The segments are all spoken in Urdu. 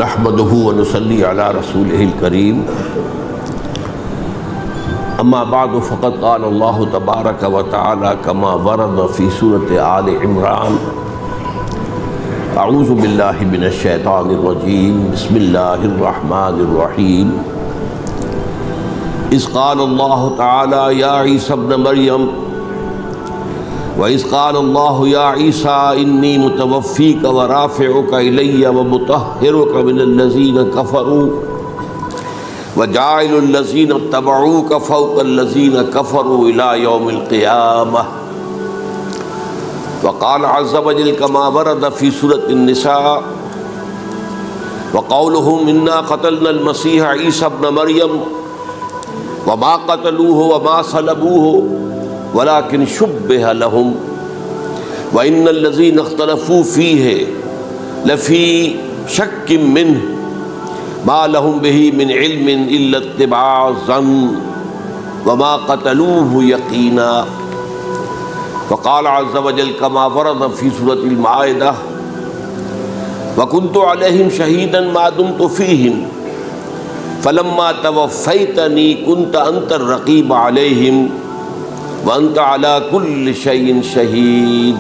نحمده ونصلي على رسوله الكريم اما بعد فقد قال الله تبارك وتعالى كما ورد في سورة آل عمران اعوذ بالله من الشيطان الرجيم بسم الله الرحمن الرحيم اذ قال الله تعالى يا عيسى ابن مريم وَإِذْ قَالَ اللَّهُ يَا عِيسَىٰ إِنِّي مُتَوَفِّيكَ وَرَافِعُكَ إِلَيَّ وَمُطَهِّرُكَ مِنَ الَّذِينَ كَفَرُوا وَجَاعِلُ الَّذِينَ اتَّبَعُوكَ فَوْقَ الَّذِينَ كَفَرُوا إِلَىٰ يَوْمِ الْقِيَامَةِ وَقَالَ عَزَّ وَجَلَّ كَمَا وَرَدَ فِي سُورَةِ النِّسَاءِ وَقَوْلُهُمْ إِنَّا قَتَلْنَا الْمَسِيحَ عِيسَى ابْنَ مَرْيَمَ وَمَا قَتَلُوهُ وَمَا صَلَبُوهُ ولكن شبه لهم وإن الذين اختلفوا فيه لفي شك منه ما لهم به من علم إلا اتباع الظن وما قتلوه يقينا وقال عز وجل كما ورد في سورة المائدة وكنت عليهم شهيدا ما دمت فيهم فلما توفيتني كنت أنت الرقيب عليهم وأنت على كل شيء شهيد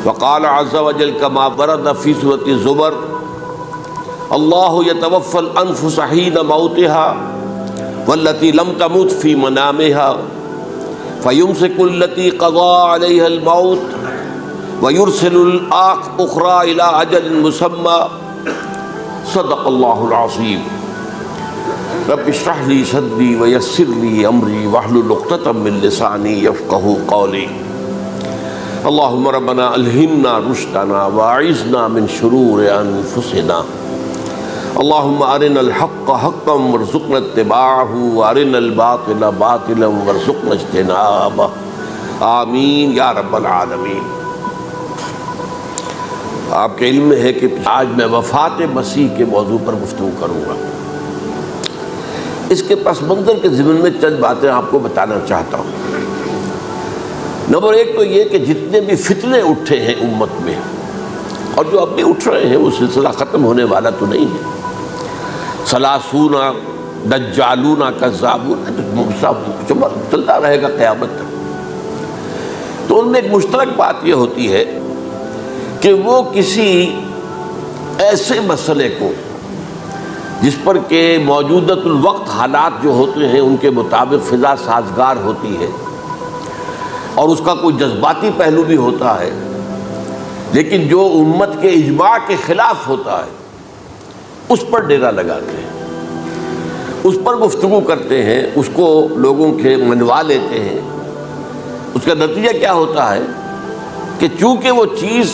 وقال عز وجل كما ورد في سورة الزمر الله يتوفى الأنفس حين موتها والتي لم تمت في منامها فيمسك التي قضى عليها الموت ويرسل الأخرى إلى أجل مسمى صدق الله العظيم رب اشرح لي صدري ويسر لي امري واحلل عقدة من لساني يفقهوا قولي اللهم ربنا الهمنا رشدنا واعذنا من شرور انفسنا اللهم ارنا الحق حقا وارزقنا اتباعه وارنا الباطل باطلا وارزقنا اجتنابه آمین یا رب العالمین۔ آپ کے علم میں ہے کہ آج میں وفات مسیح کے موضوع پر گفتگو کروں گا۔ اس کے پس منظر کے ضمن میں چند باتیں آپ کو بتانا چاہتا ہوں۔ نمبر ایک تو یہ کہ جتنے بھی فتنے اٹھے ہیں امت میں اور جو اب بھی اٹھ رہے ہیں وہ سلسلہ ختم ہونے والا تو نہیں ہے۔ ثلاثون دجالون کذابون چلتا رہے گا قیامت تک۔ تو ان میں ایک مشترک بات یہ ہوتی ہے کہ وہ کسی ایسے مسئلے کو جس پر کہ موجودۃ الوقت حالات جو ہوتے ہیں ان کے مطابق فضا سازگار ہوتی ہے اور اس کا کوئی جذباتی پہلو بھی ہوتا ہے، لیکن جو امت کے اجماع کے خلاف ہوتا ہے اس پر ڈیرا لگاتے ہیں، اس پر گفتگو کرتے ہیں، اس کو لوگوں کے منوا لیتے ہیں۔ اس کا نتیجہ کیا ہوتا ہے کہ چونکہ وہ چیز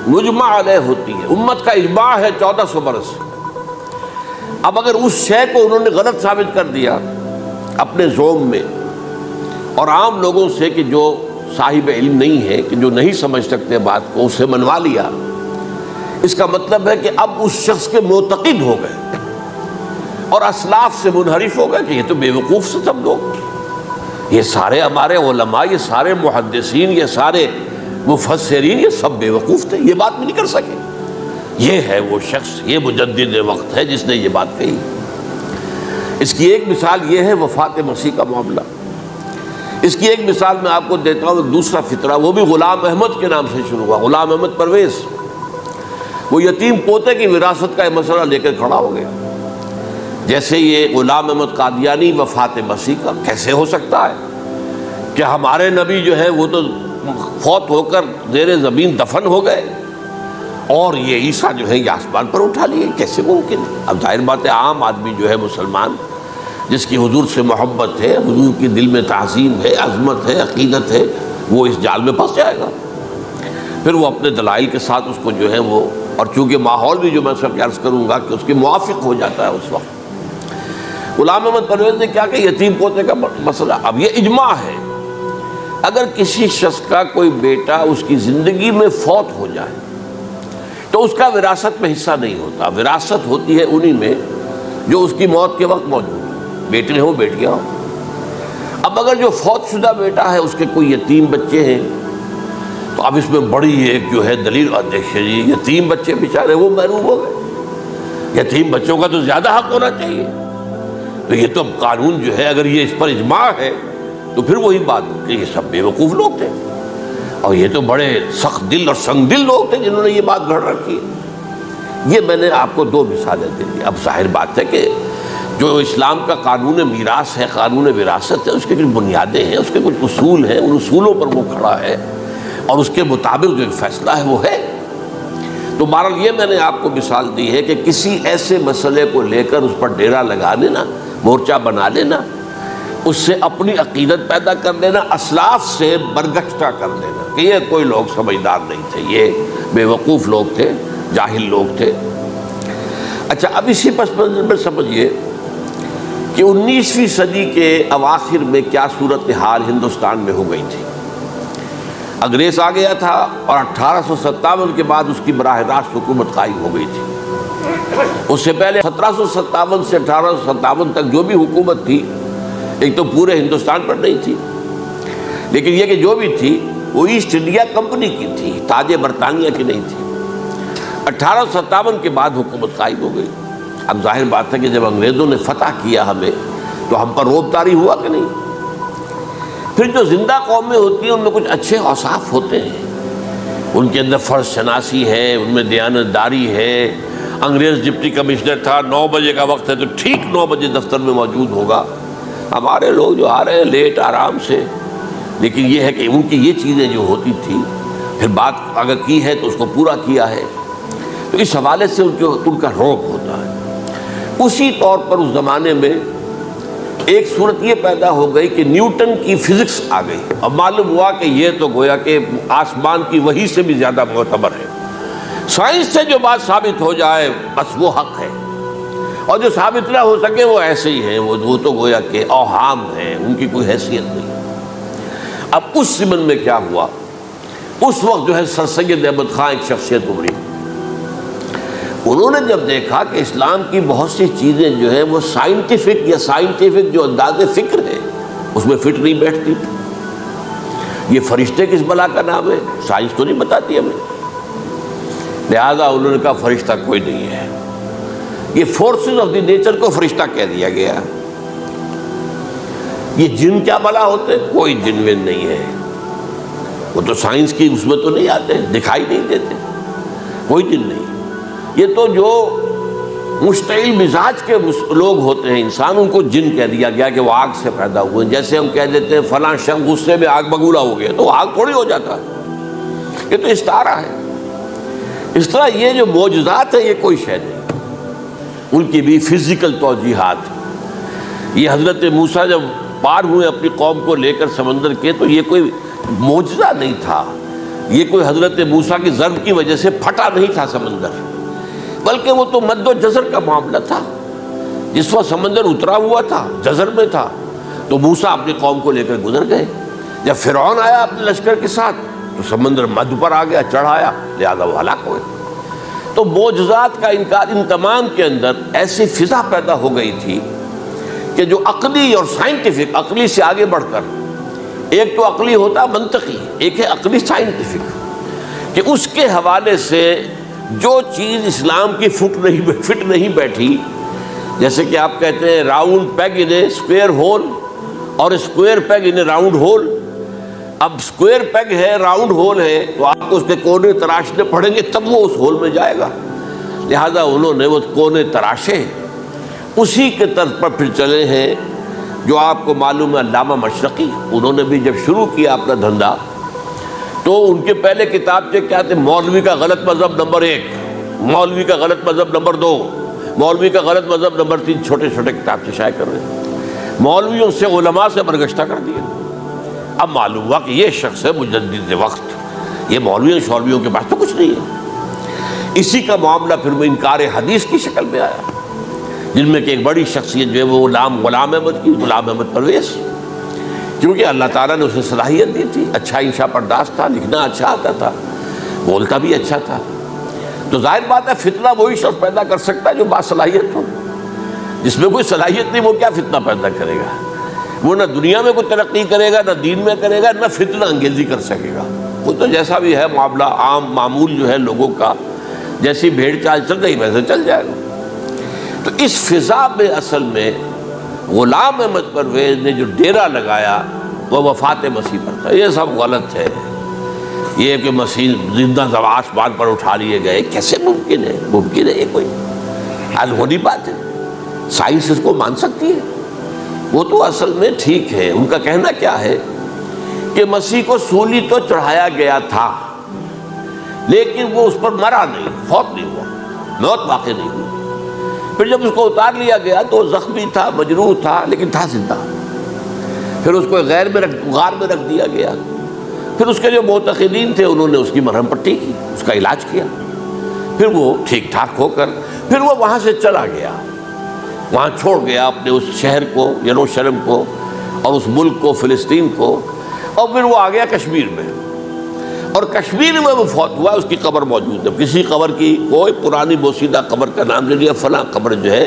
مجمع علیہ ہوتی ہے، امت کا اجماع ہے 1400 برس، اب اگر اس شے کو انہوں نے غلط ثابت کر دیا اپنے زوم میں اور عام لوگوں سے کہ جو صاحب علم نہیں ہے، کہ جو نہیں سمجھ سکتے بات کو، اس سے منوا لیا، اس کا مطلب ہے کہ اب اس شخص کے معتقد ہو گئے اور اسلاف سے منحرف ہو گئے کہ یہ تو بے وقوف سے سب لوگ، یہ سارے ہمارے علماء، یہ سارے محدثین، یہ سارے مفسرین، یہ سب بے وقوف تھے، یہ بات بھی نہیں کر سکے۔ یہ ہے وہ شخص، یہ مجدد وقت ہے جس نے یہ بات کہی۔ اس کی ایک مثال یہ ہے وفات مسیح کا معاملہ۔ اس کی ایک مثال میں آپ کو دیتا ہوں، ایک دوسرا فطرہ، وہ بھی غلام احمد کے نام سے شروع ہوا، غلام احمد پرویز۔ وہ یتیم پوتے کی وراثت کا مسئلہ لے کر کھڑا ہو گیا۔ جیسے یہ غلام احمد قادیانی وفات مسیح کا کیسے ہو سکتا ہے کہ ہمارے نبی جو ہے وہ تو فوت ہو کر زیر زمین دفن ہو گئے اور یہ عیسیٰ جو ہے یہ آسمان پر اٹھا لیے، کیسے ممکن؟ اب ظاہر بات ہے عام آدمی جو ہے مسلمان جس کی حضور سے محبت ہے، حضور کی دل میں تعظیم ہے، عظمت ہے، عقیدت ہے، وہ اس جال میں پھنس جائے گا۔ پھر وہ اپنے دلائل کے ساتھ اس کو جو ہے وہ، اور چونکہ ماحول بھی جو میں سب عرض کروں گا کہ اس کے موافق ہو جاتا ہے اس وقت۔ غلام احمد پرویز نے کیا کہ یتیم پوتے کا مسئلہ، اب یہ اجماع ہے اگر کسی شخص کا کوئی بیٹا اس کی زندگی میں فوت ہو جائے تو اس کا وراثت میں حصہ نہیں ہوتا، وراثت ہوتی ہے انہی میں جو اس کی موت کے وقت موجود ہو، بیٹے ہوں بیٹیاں ہوں۔ اب اگر جو فوت شدہ بیٹا ہے اس کے کوئی یتیم بچے ہیں تو اب اس میں بڑی ایک جو ہے دلیل، اور دیکھیے جی یتیم بچے بیچارے وہ محروم ہو گئے، یتیم بچوں کا تو زیادہ حق ہونا چاہیے. تو یہ تو اب قانون جو ہے اگر یہ اس پر اجماع ہے تو پھر وہی بات کہ یہ سب بے وقوف لوگ تھے، اور یہ تو بڑے سخت دل اور سنگ دل لوگ تھے جنہوں نے یہ بات گھڑ رکھی ہے. یہ میں نے آپ کو 2 مثالیں دے دی. اب ظاہر بات ہے کہ جو اسلام کا قانون میراث ہے، قانون وراثت ہے، اس کے کچھ بنیادیں ہیں، اس کے کچھ اصول ہیں، ان اصولوں پر وہ کھڑا ہے اور اس کے مطابق جو ایک فیصلہ ہے وہ ہے. تو بہرحال یہ میں نے آپ کو مثال دی ہے کہ کسی ایسے مسئلے کو لے کر اس پر ڈیرا لگا لینا، مورچہ بنا لینا، اس سے اپنی عقیدت پیدا کر لینا، اسلاف سے برگشتہ کر لینا کہ یہ کوئی لوگ سمجھدار نہیں تھے، یہ بے وقوف لوگ تھے، جاہل لوگ تھے. اچھا، اب اسی پس منظر میں سمجھیے کہ 19ویں صدی کے اواخر میں کیا صورتحال ہندوستان میں ہو گئی تھی. انگریز آ گیا تھا اور 1857 کے بعد اس کی براہ راست حکومت قائم ہو گئی تھی. اس سے پہلے 1757 سے 1857 تک جو بھی حکومت تھی ایک تو پورے ہندوستان پر نہیں تھی، لیکن یہ کہ جو بھی تھی وہ ایسٹ انڈیا کمپنی کی تھی، تاج برطانیہ کی نہیں تھی. 1857 کے بعد حکومت قائم ہو گئی. اب ظاہر بات ہے کہ جب انگریزوں نے فتح کیا ہمیں تو ہم پر رعب طاری ہوا کہ نہیں. پھر جو زندہ قومیں ہوتی ہیں ان میں کچھ اچھے اوصاف ہوتے ہیں، ان کے اندر فرض شناسی ہے، ان میں دیانتداری ہے. انگریز ڈپٹی کمشنر تھا، 9 بجے کا وقت ہے تو ٹھیک 9 بجے دفتر میں موجود ہوگا. ہمارے لوگ جو آ رہے ہیں لیٹ آرام سے، لیکن یہ ہے کہ ان کی یہ چیزیں جو ہوتی تھی پھر بات اگر کی ہے تو اس کو پورا کیا ہے. تو اس حوالے سے ان کا رعب ہوتا ہے. اسی طور پر اس زمانے میں ایک صورت یہ پیدا ہو گئی کہ نیوٹن کی فزکس آ گئی اور معلوم ہوا کہ یہ تو گویا کہ آسمان کی وحی سے بھی زیادہ معتبر ہے. سائنس سے جو بات ثابت ہو جائے بس وہ حق ہے، اور جو ثابت نہ ہو سکے وہ ایسے ہی ہیں، وہ تو گویا کہ اوہام ہیں، ان کی کوئی حیثیت نہیں. اب اس زمن میں کیا ہوا، اس وقت جو ہے سر سید احمد خان ایک شخصیت ابھری. انہوں نے جب دیکھا کہ اسلام کی بہت سی چیزیں جو ہیں وہ سائنٹیفک جو انداز فکر ہے اس میں فٹ نہیں بیٹھتی. یہ فرشتے کس بلا کا نام ہے، سائنس تو نہیں بتاتی ہمیں. لہذا انہوں نے کہا فرشتہ کوئی نہیں ہے. یہ فورسز آف دی نیچر کو فرشتہ کہہ دیا گیا. یہ جن کیا بلا ہوتے، کوئی جن ون نہیں ہے، وہ تو سائنس کی اس میں تو نہیں آتے، دکھائی نہیں دیتے، کوئی جن نہیں. یہ تو جو مشتعل مزاج کے لوگ ہوتے ہیں انسان، ان کو جن کہہ دیا گیا کہ وہ آگ سے پیدا ہوئے. جیسے ہم کہہ دیتے ہیں فلاں شخص غصے میں آگ بگولا ہو گیا تو آگ تھوڑی ہو جاتا ہے، یہ تو استعارہ ہے. اس طرح یہ جو معجزات ہیں یہ کوئی شے نہیں، ان کی بھی فزیکل توجیحات. یہ حضرت موسیٰ جب پار ہوئے اپنی قوم کو لے کر سمندر کے تو یہ کوئی معجزہ نہیں تھا، یہ کوئی حضرت موسیٰ کی ضرب کی وجہ سے پھٹا نہیں تھا سمندر، بلکہ وہ تو مد و جزر کا معاملہ تھا. جس وقت سمندر اترا ہوا تھا جزر میں تھا تو موسیٰ اپنی قوم کو لے کر گزر گئے. جب فرعون آیا اپنے لشکر کے ساتھ تو سمندر مد پر آ گیا، چڑھایا، لہذا وہ ہلاک ہوئے. تو معجزات کا انکار، ان تمام کے اندر ایسی فضا پیدا ہو گئی تھی کہ جو عقلی اور سائنٹیفک، عقلی سے آگے بڑھ کر، ایک تو عقلی ہوتا منطقی، ایک ہے عقلی سائنٹیفک، کہ اس کے حوالے سے جو چیز اسلام کی فٹ نہیں بیٹھی، جیسے کہ آپ کہتے ہیں round peg in a square hole اور square peg in a round hole. اب اسکوئر پیگ ہے، راؤنڈ ہول ہے، تو آپ کو اس کے کونے تراشنے پڑیں گے تب وہ اس ہول میں جائے گا. لہذا انہوں نے وہ کونے تراشے، اسی کے طرز پر پھر چلے ہیں. جو آپ کو معلوم ہے علامہ مشرقی، انہوں نے بھی جب شروع کیا اپنا دھندا تو ان کے پہلے کتابچے کیا تھے، مولوی کا غلط مذہب نمبر 1، مولوی کا غلط مذہب نمبر 2، مولوی کا غلط مذہب نمبر 3، چھوٹے چھوٹے کتابچے شائع کر رہے ہیں. مولویوں سے علماء سے برگشتہ کر دیا. اب معلوم ہوا کہ یہ شخص ہے مجدد وقت، یہ مولویوں کے پاس تو کچھ نہیں ہے. اسی کا معاملہ پھر وہ انکار حدیث کی شکل میں آیا، جن میں کہ ایک بڑی شخصیت جو ہے وہ غلام احمد کی، غلام احمد پرویز، کیونکہ اللہ تعالیٰ نے اسے صلاحیت دی تھی، اچھا انشاء پرداز تھا، لکھنا اچھا آتا تھا، بولتا بھی اچھا تھا. تو ظاہر بات ہے فتنہ وہی شخص پیدا کر سکتا ہے جو باصلاحیت ہو. جس میں کوئی صلاحیت نہیں وہ کیا فتنہ پیدا کرے گا؟ وہ نہ دنیا میں کوئی ترقی کرے گا، نہ دین میں کرے گا، نہ فتنہ انگیزی کر سکے گا. وہ تو جیسا بھی ہے معاملہ عام معمول جو ہے لوگوں کا، جیسی بھیڑ چال چل رہی ویسے چل جائے گا۔ تو اس فضا میں اصل میں غلام احمد پرویز نے جو ڈیرا لگایا وہ وفات مسیح پر تھا۔ یہ سب غلط ہے، یہ کہ مسیح زندہ آسمان پر اٹھا لیے گئے، کیسے ممکن ہے؟ ممکن ہے یہ کوئی الہونی بات ہے؟ سائنس اس کو مان سکتی ہے؟ وہ تو اصل میں ٹھیک ہے، ان کا کہنا کیا ہے کہ مسیح کو سولی تو چڑھایا گیا تھا لیکن وہ اس پر مرا نہیں، فوت نہیں ہوا، موت واقع نہیں ہوئی۔ پھر جب اس کو اتار لیا گیا تو وہ زخمی تھا، مجروح تھا، لیکن تھا زندہ۔ پھر اس کو غار میں رکھ دیا گیا۔ پھر اس کے جو معتقدین تھے انہوں نے اس کی مرہم پٹی کی، اس کا علاج کیا، پھر وہ ٹھیک ٹھاک ہو کر پھر وہ وہاں سے چلا گیا، وہاں چھوڑ گیا اپنے اس شہر کو، یروشلم کو، اور اس ملک کو، فلسطین کو، اور پھر وہ آ گیا کشمیر میں، اور کشمیر میں وہ فوت ہوا۔ اس کی قبر موجود ہے، کسی قبر کی کوئی پرانی بوسیدہ قبر کا نام لے لیا، فلاں قبر جو ہے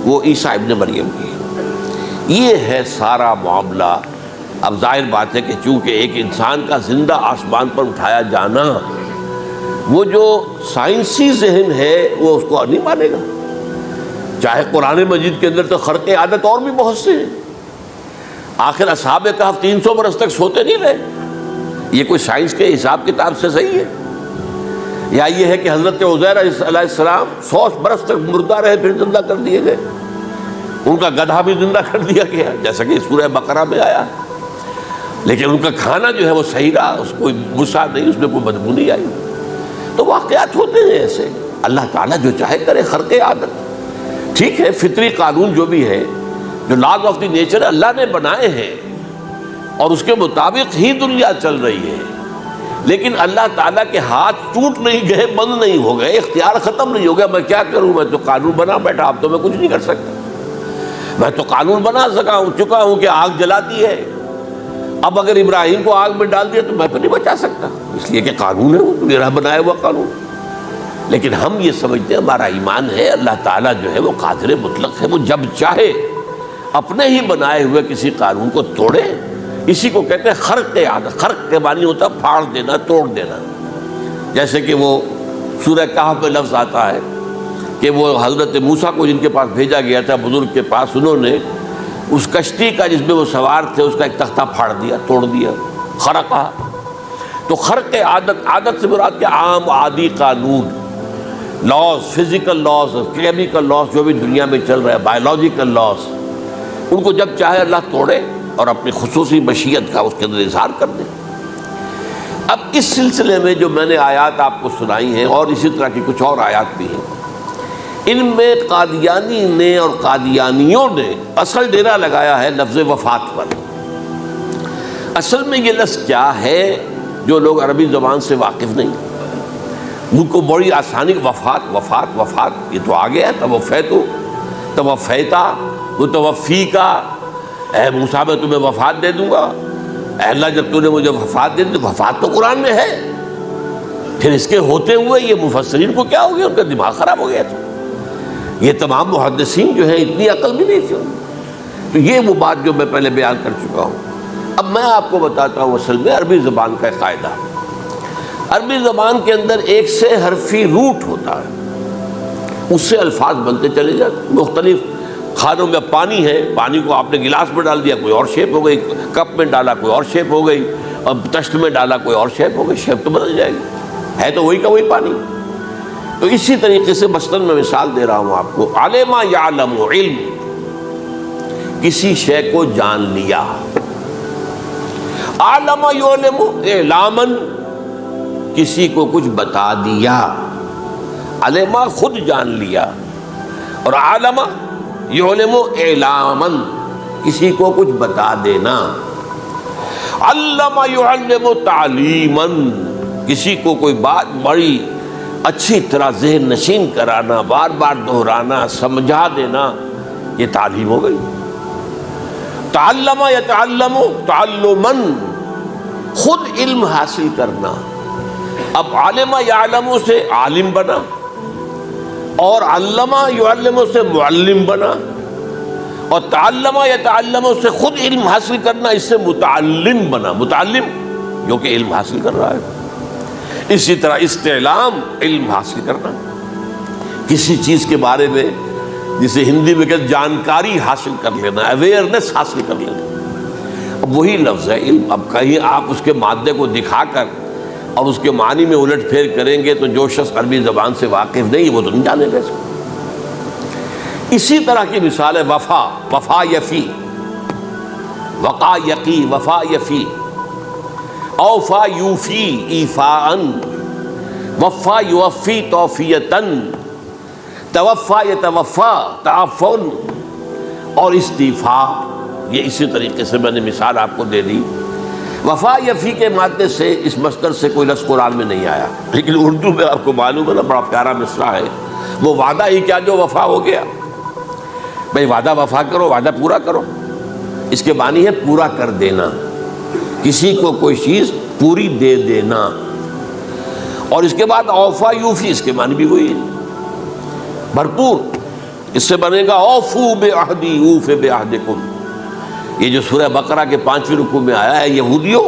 وہ عیسیٰ ابن مریم کی ہے۔ یہ ہے سارا معاملہ۔ اب ظاہر بات ہے کہ چونکہ ایک انسان کا زندہ آسمان پر اٹھایا جانا، وہ جو سائنسی ذہن ہے وہ اس کو نہیں مانے گا، چاہے قرآن مجید کے اندر تو خرق عادت اور بھی بہت سے ہیں۔ آخر اصحاب کہف 300 برس تک سوتے نہیں رہے، یہ کوئی سائنس کے حساب کتاب سے صحیح ہے؟ یا یہ ہے کہ حضرت عزیر علیہ السلام 100 برس تک مردہ رہے پھر زندہ کر دیے گئے، ان کا گدھا بھی زندہ کر دیا گیا جیسا کہ سورہ بقرہ میں آیا، لیکن ان کا کھانا جو ہے وہ صحیح رہا، اس کو کوئی غصہ نہیں، اس میں کوئی بدبو نہیں آئی۔ تو واقعات ہوتے ہیں ایسے، اللہ تعالیٰ جو چاہے کرے، خرق عادت ٹھیک ہے۔ فطری قانون جو بھی ہے، جو لاز آف دی نیچر اللہ نے بنائے ہیں اور اس کے مطابق ہی دنیا چل رہی ہے، لیکن اللہ تعالیٰ کے ہاتھ ٹوٹ نہیں گئے، بند نہیں ہو گئے، اختیار ختم نہیں ہو گیا۔ میں کیا کروں؟ میں تو قانون بنا بیٹھا، اب تو میں کچھ نہیں کر سکتا۔ میں تو قانون بنا چکا ہوں کہ آگ جلاتی ہے، اب اگر ابراہیم کو آگ میں ڈال دیا تو میں تو نہیں بچا سکتا، اس لیے کہ قانون ہے، وہ میرا بنایا ہوا قانون۔ لیکن ہم یہ سمجھتے ہیں، ہمارا ایمان ہے اللہ تعالیٰ جو ہے وہ قادر مطلق ہے، وہ جب چاہے اپنے ہی بنائے ہوئے کسی قانون کو توڑے۔ اسی کو کہتے ہیں خرق عادت۔ خرق کے معنی ہوتا ہے پھاڑ دینا، توڑ دینا۔ جیسے کہ وہ سورہ کہف میں لفظ آتا ہے کہ وہ حضرت موسیٰ کو جن کے پاس بھیجا گیا تھا، بزرگ کے پاس، انہوں نے اس کشتی کا جس میں وہ سوار تھے اس کا ایک تختہ پھاڑ دیا، توڑ دیا، خرقہ۔ تو خرق عادت، عادت سے مراد کیا؟ عام عادی قانون، laws, physical laws, chemical laws, جو بھی دنیا میں چل رہا ہے، بایولوجیکل لاز، ان کو جب چاہے اللہ توڑے اور اپنی خصوصی مشیت کا اس کے اندر اظہار کر دے۔ اب اس سلسلے میں جو میں نے آیات آپ کو سنائی ہیں، اور اسی طرح کی کچھ اور آیات بھی ہیں، ان میں قادیانی نے اور قادیانیوں نے اصل ڈیرا لگایا ہے لفظ وفات پر۔ اصل میں یہ لفظ کیا ہے جو لوگ عربی زبان سے واقف نہیں، ان کو بڑی آسانی، وفات وفات وفات، یہ تو آ گیا، توفیتو، توفیتا، متوفی کا، اے موسیٰ میں تمہیں وفات دے دوں گا، اے اللہ جب تو نے مجھے وفات دے دی، وفات تو قرآن میں ہے۔ پھر اس کے ہوتے ہوئے یہ مفسرین کو کیا ہو گیا؟ ان کا دماغ خراب ہو گیا تھا۔ یہ تمام محدثین جو ہیں اتنی عقل بھی نہیں تھی۔ تو یہ وہ بات جو میں پہلے بیان کر چکا ہوں۔ اب میں آپ کو بتاتا ہوں اصل میں عربی زبان کا قاعدہ۔ عربی زبان کے اندر ایک سے حرفی روٹ ہوتا ہے، اس سے الفاظ بنتے چلے جاتے۔ مختلف کھانوں میں پانی ہے، پانی کو آپ نے گلاس میں ڈال دیا، کوئی اور شیپ ہو گئی، کپ میں ڈالا کوئی اور شیپ ہو گئی، اور تشت میں ڈالا کوئی اور شیپ ہو گئی، شیپ تو بدل جائے گی، ہے تو وہی کا وہی پانی۔ تو اسی طریقے سے مثلاً میں مثال دے رہا ہوں آپ کو، علم یعلم، علم، کسی شے کو جان لیا، عالم یعلم، اعلاماً، کسی کو کچھ بتا دیا، علم خود جان لیا، اور عالم یعلم اعلاماً، کسی کو کچھ بتا دینا، علم یعلم تعلیماً، کسی کو کوئی بات بڑی اچھی طرح ذہن نشین کرانا، بار بار دہرانا، سمجھا دینا، یہ تعلیم ہو گئی۔ تعلم یتعلم تعلماً، خود علم حاصل کرنا۔ اب عالم یعلم سے عالم بنا، اور علم یعلم سے معلم بنا، اور تعلم یتعلم سے خود علم حاصل کرنا، اس سے متعلم بنا، متعلم جو کہ علم حاصل کر رہا ہے۔ اسی طرح استعلام علم حاصل کرنا، کسی چیز کے بارے میں جسے ہندی میں کہتے جانکاری حاصل کر لینا، اویئرنیس حاصل کر لینا، اب وہی لفظ ہے علم۔ اب کہیں آپ اس کے مادے کو دکھا کر اور اس کے معنی میں الٹ پھیر کریں گے تو جو شخص عربی زبان سے واقف نہیں وہ تو نہیں جانے گا اس کو۔ اسی طرح کی مثال ہے وفا، وفا یفی، وقا یقی، وفا یفی، اوفا یوفی ایفاءً، وفا یوفی توفیتاً، توفا یتوفا تعفن، اور استیفاء، یہ اسی طریقے سے میں نے مثال آپ کو دے دی۔ وفا یفی کے مادے سے اس مصدر سے کوئی لفظ قرآن میں نہیں آیا، لیکن اردو میں آپ کو معلوم ہے نا بڑا پیارا مصرع ہے، وہ وعدہ ہی کیا جو وفا ہو گیا۔ بھئی وعدہ وفا کرو، وعدہ پورا کرو، اس کے معنی ہے پورا کر دینا، کسی کو کوئی چیز پوری دے دینا۔ اور اس کے بعد اوفا یوفی، اس کے معنی بھی وہی ہے، بھرپور۔ اس سے بنے گا اوفو بعہدی اوف بعہدکم، یہ جو سورہ بقرہ کے 5ویں رکوع میں آیا ہے، یہودیوں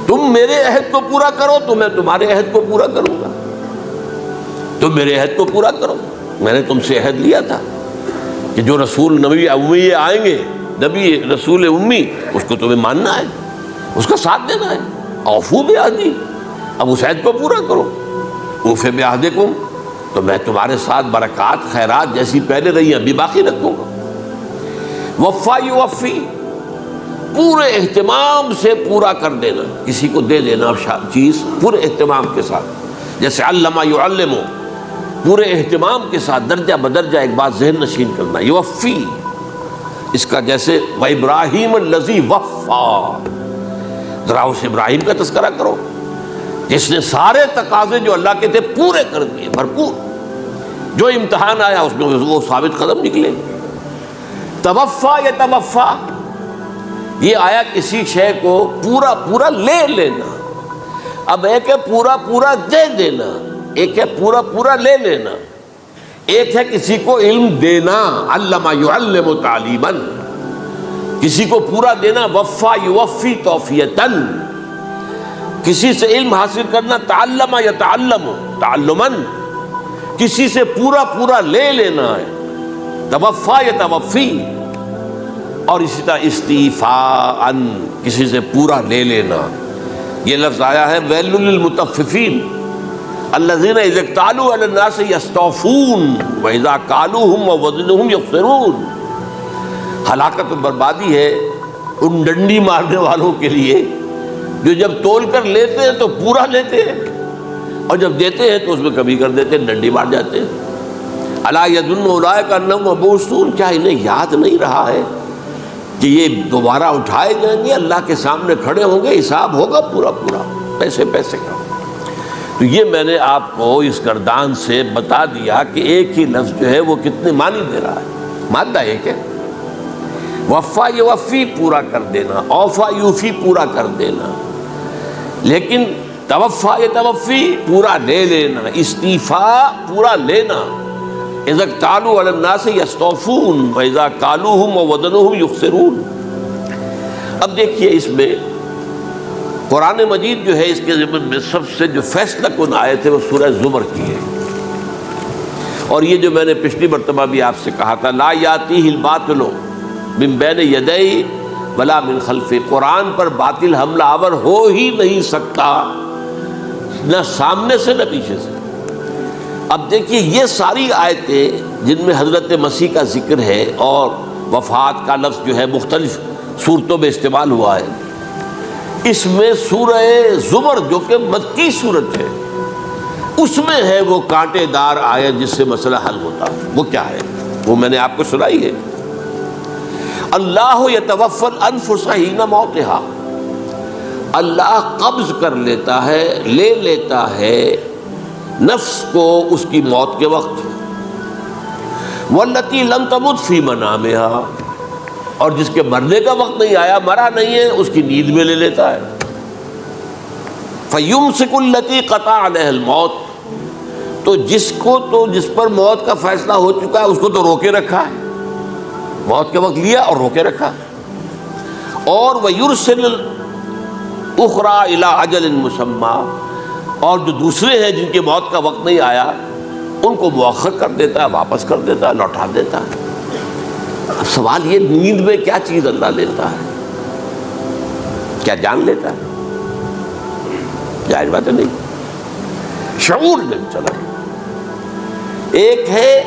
تم میرے عہد کو پورا کرو تو میں تمہارے عہد کو پورا کروں گا، تم میرے عہد کو پورا کرو، میں نے تم سے عہد لیا تھا کہ جو رسول نبی امی آئیں گے، نبی رسول امی، اس کو تمہیں ماننا ہے، اس کا ساتھ دینا ہے۔ اوفو بعہدی، اب اس عہد کو پورا کرو، اوف بعہدکم، تو میں تمہارے ساتھ برکات خیرات جیسی پہلے رہی ابھی باقی رکھوں گا۔ وفا یوفی، پورے اہتمام سے پورا کر دینا، کسی کو دے دینا چیز پورے اہتمام کے ساتھ، جیسے علمہ یعلم، پورے اہتمام کے ساتھ درجہ بدرجہ ایک بات ذہن نشین کرنا۔ یوفی، اس کا جیسے وَإِبْرَاهِيمَ الَّذِي وَفَّى، ذرا اس ابراہیم کا تذکرہ کرو جس نے سارے تقاضے جو اللہ کے تھے پورے کر دیے، بھرپور، جو امتحان آیا اس میں وہ ثابت قدم نکلے۔ توفا یا توفا، یہ آیا کسی شے کو پورا پورا لے لینا، اب ایک ہے پورا پورا دے دینا، ایک ہے پورا پورا لے لینا، ایک ہے کسی کو علم دینا، علمہ یعلم تعلیماً، کسی کو پورا دینا، وفا یوفی توفیتاً، کسی سے علم حاصل کرنا، تعلم یتعلم تعلماً، کسی سے پورا پورا لے لینا ہے، توفا یتوفی، اور اسی طرح استیفاء، کسی سے پورا لے لینا۔ یہ لفظ آیا ہے ویل للمطففین الذین اذا اکتالوا علی الناس یستوفون واذا کالوہم ووزنوہم یخسرون، ہلاکت و بربادی ہے ان ڈنڈی مارنے والوں کے لیے جو جب تول کر لیتے ہیں تو پورا لیتے ہیں، اور جب دیتے ہیں تو اس میں کمی کر دیتے ہیں، ڈنڈی مار جاتے ہیں۔ الا یظن اولئک انہم مبعوثون، کیا انہیں یاد نہیں رہا ہے کہ یہ دوبارہ اٹھائے جائیں گے، اللہ کے سامنے کھڑے ہوں گے، حساب ہوگا پورا پورا، پیسے پیسے کا۔ تو یہ میں نے آپ کو اس گردان سے بتا دیا کہ ایک ہی لفظ جو ہے وہ کتنے معنی دے رہا ہے۔ مادہ ایک ہے، وفا یوفی پورا کر دینا، اوفا یوفی پورا کر دینا، لیکن توفا یتوفی پورا لے لینا، استیفاء پورا لینا، اذا اکتالوا علی الناس یستوفون واذا کالوہم ووزنوہم یخسرون۔ اب دیکھیے اس میں قرآن مجید جو ہے اس کے ضمن میں سب سے جو فیصلہ کن آیت ہے وہ سورہ زمر کی ہے، اور یہ جو میں نے پچھلی مرتبہ بھی آپ سے کہا تھا، لا یاتیہ الباطل من بین یدیہ ولا من خلفہ، قرآن پر باطل حملہ آور ہو ہی نہیں سکتا، نہ سامنے سے نہ پیچھے سے۔ اب دیکھیے یہ ساری آیتیں جن میں حضرت مسیح کا ذکر ہے اور وفات کا لفظ جو ہے مختلف صورتوں میں استعمال ہوا ہے، اس میں سورہ زمر جو کہ مکی صورت ہے اس میں ہے وہ کانٹے دار آیت جس سے مسئلہ حل ہوتا ہے۔ وہ کیا ہے؟ وہ میں نے آپ کو سنائی ہے، اللہ یتوفی الانفس حین موتہا، اللہ قبض کر لیتا ہے، لے لیتا ہے نفس کو اس کی موت کے وقت، واللتی لم تمت فی منامہا، اور جس کے مرنے کا وقت نہیں آیا، مرا نہیں ہے، اس کی نیند میں لے لیتا ہے۔ فیمسک التی قطع علیہ الموت، تو جس پر موت کا فیصلہ ہو چکا ہے اس کو تو روکے رکھا ہے، موت کے وقت لیا اور روکے رکھا، اور ویرسل الاخری الی اجل مسمی، اور جو دوسرے ہیں جن کی موت کا وقت نہیں آیا ان کو مؤخر کر دیتا ہے، واپس کر دیتا ہے، لوٹا دیتا ہے۔ اب سوال یہ، نیند میں کیا چیز اللہ لیتا ہے؟ کیا جان لیتا ہے؟ ظاہر بات ہے نہیں، شعور نہیں چلا۔ ایک ہے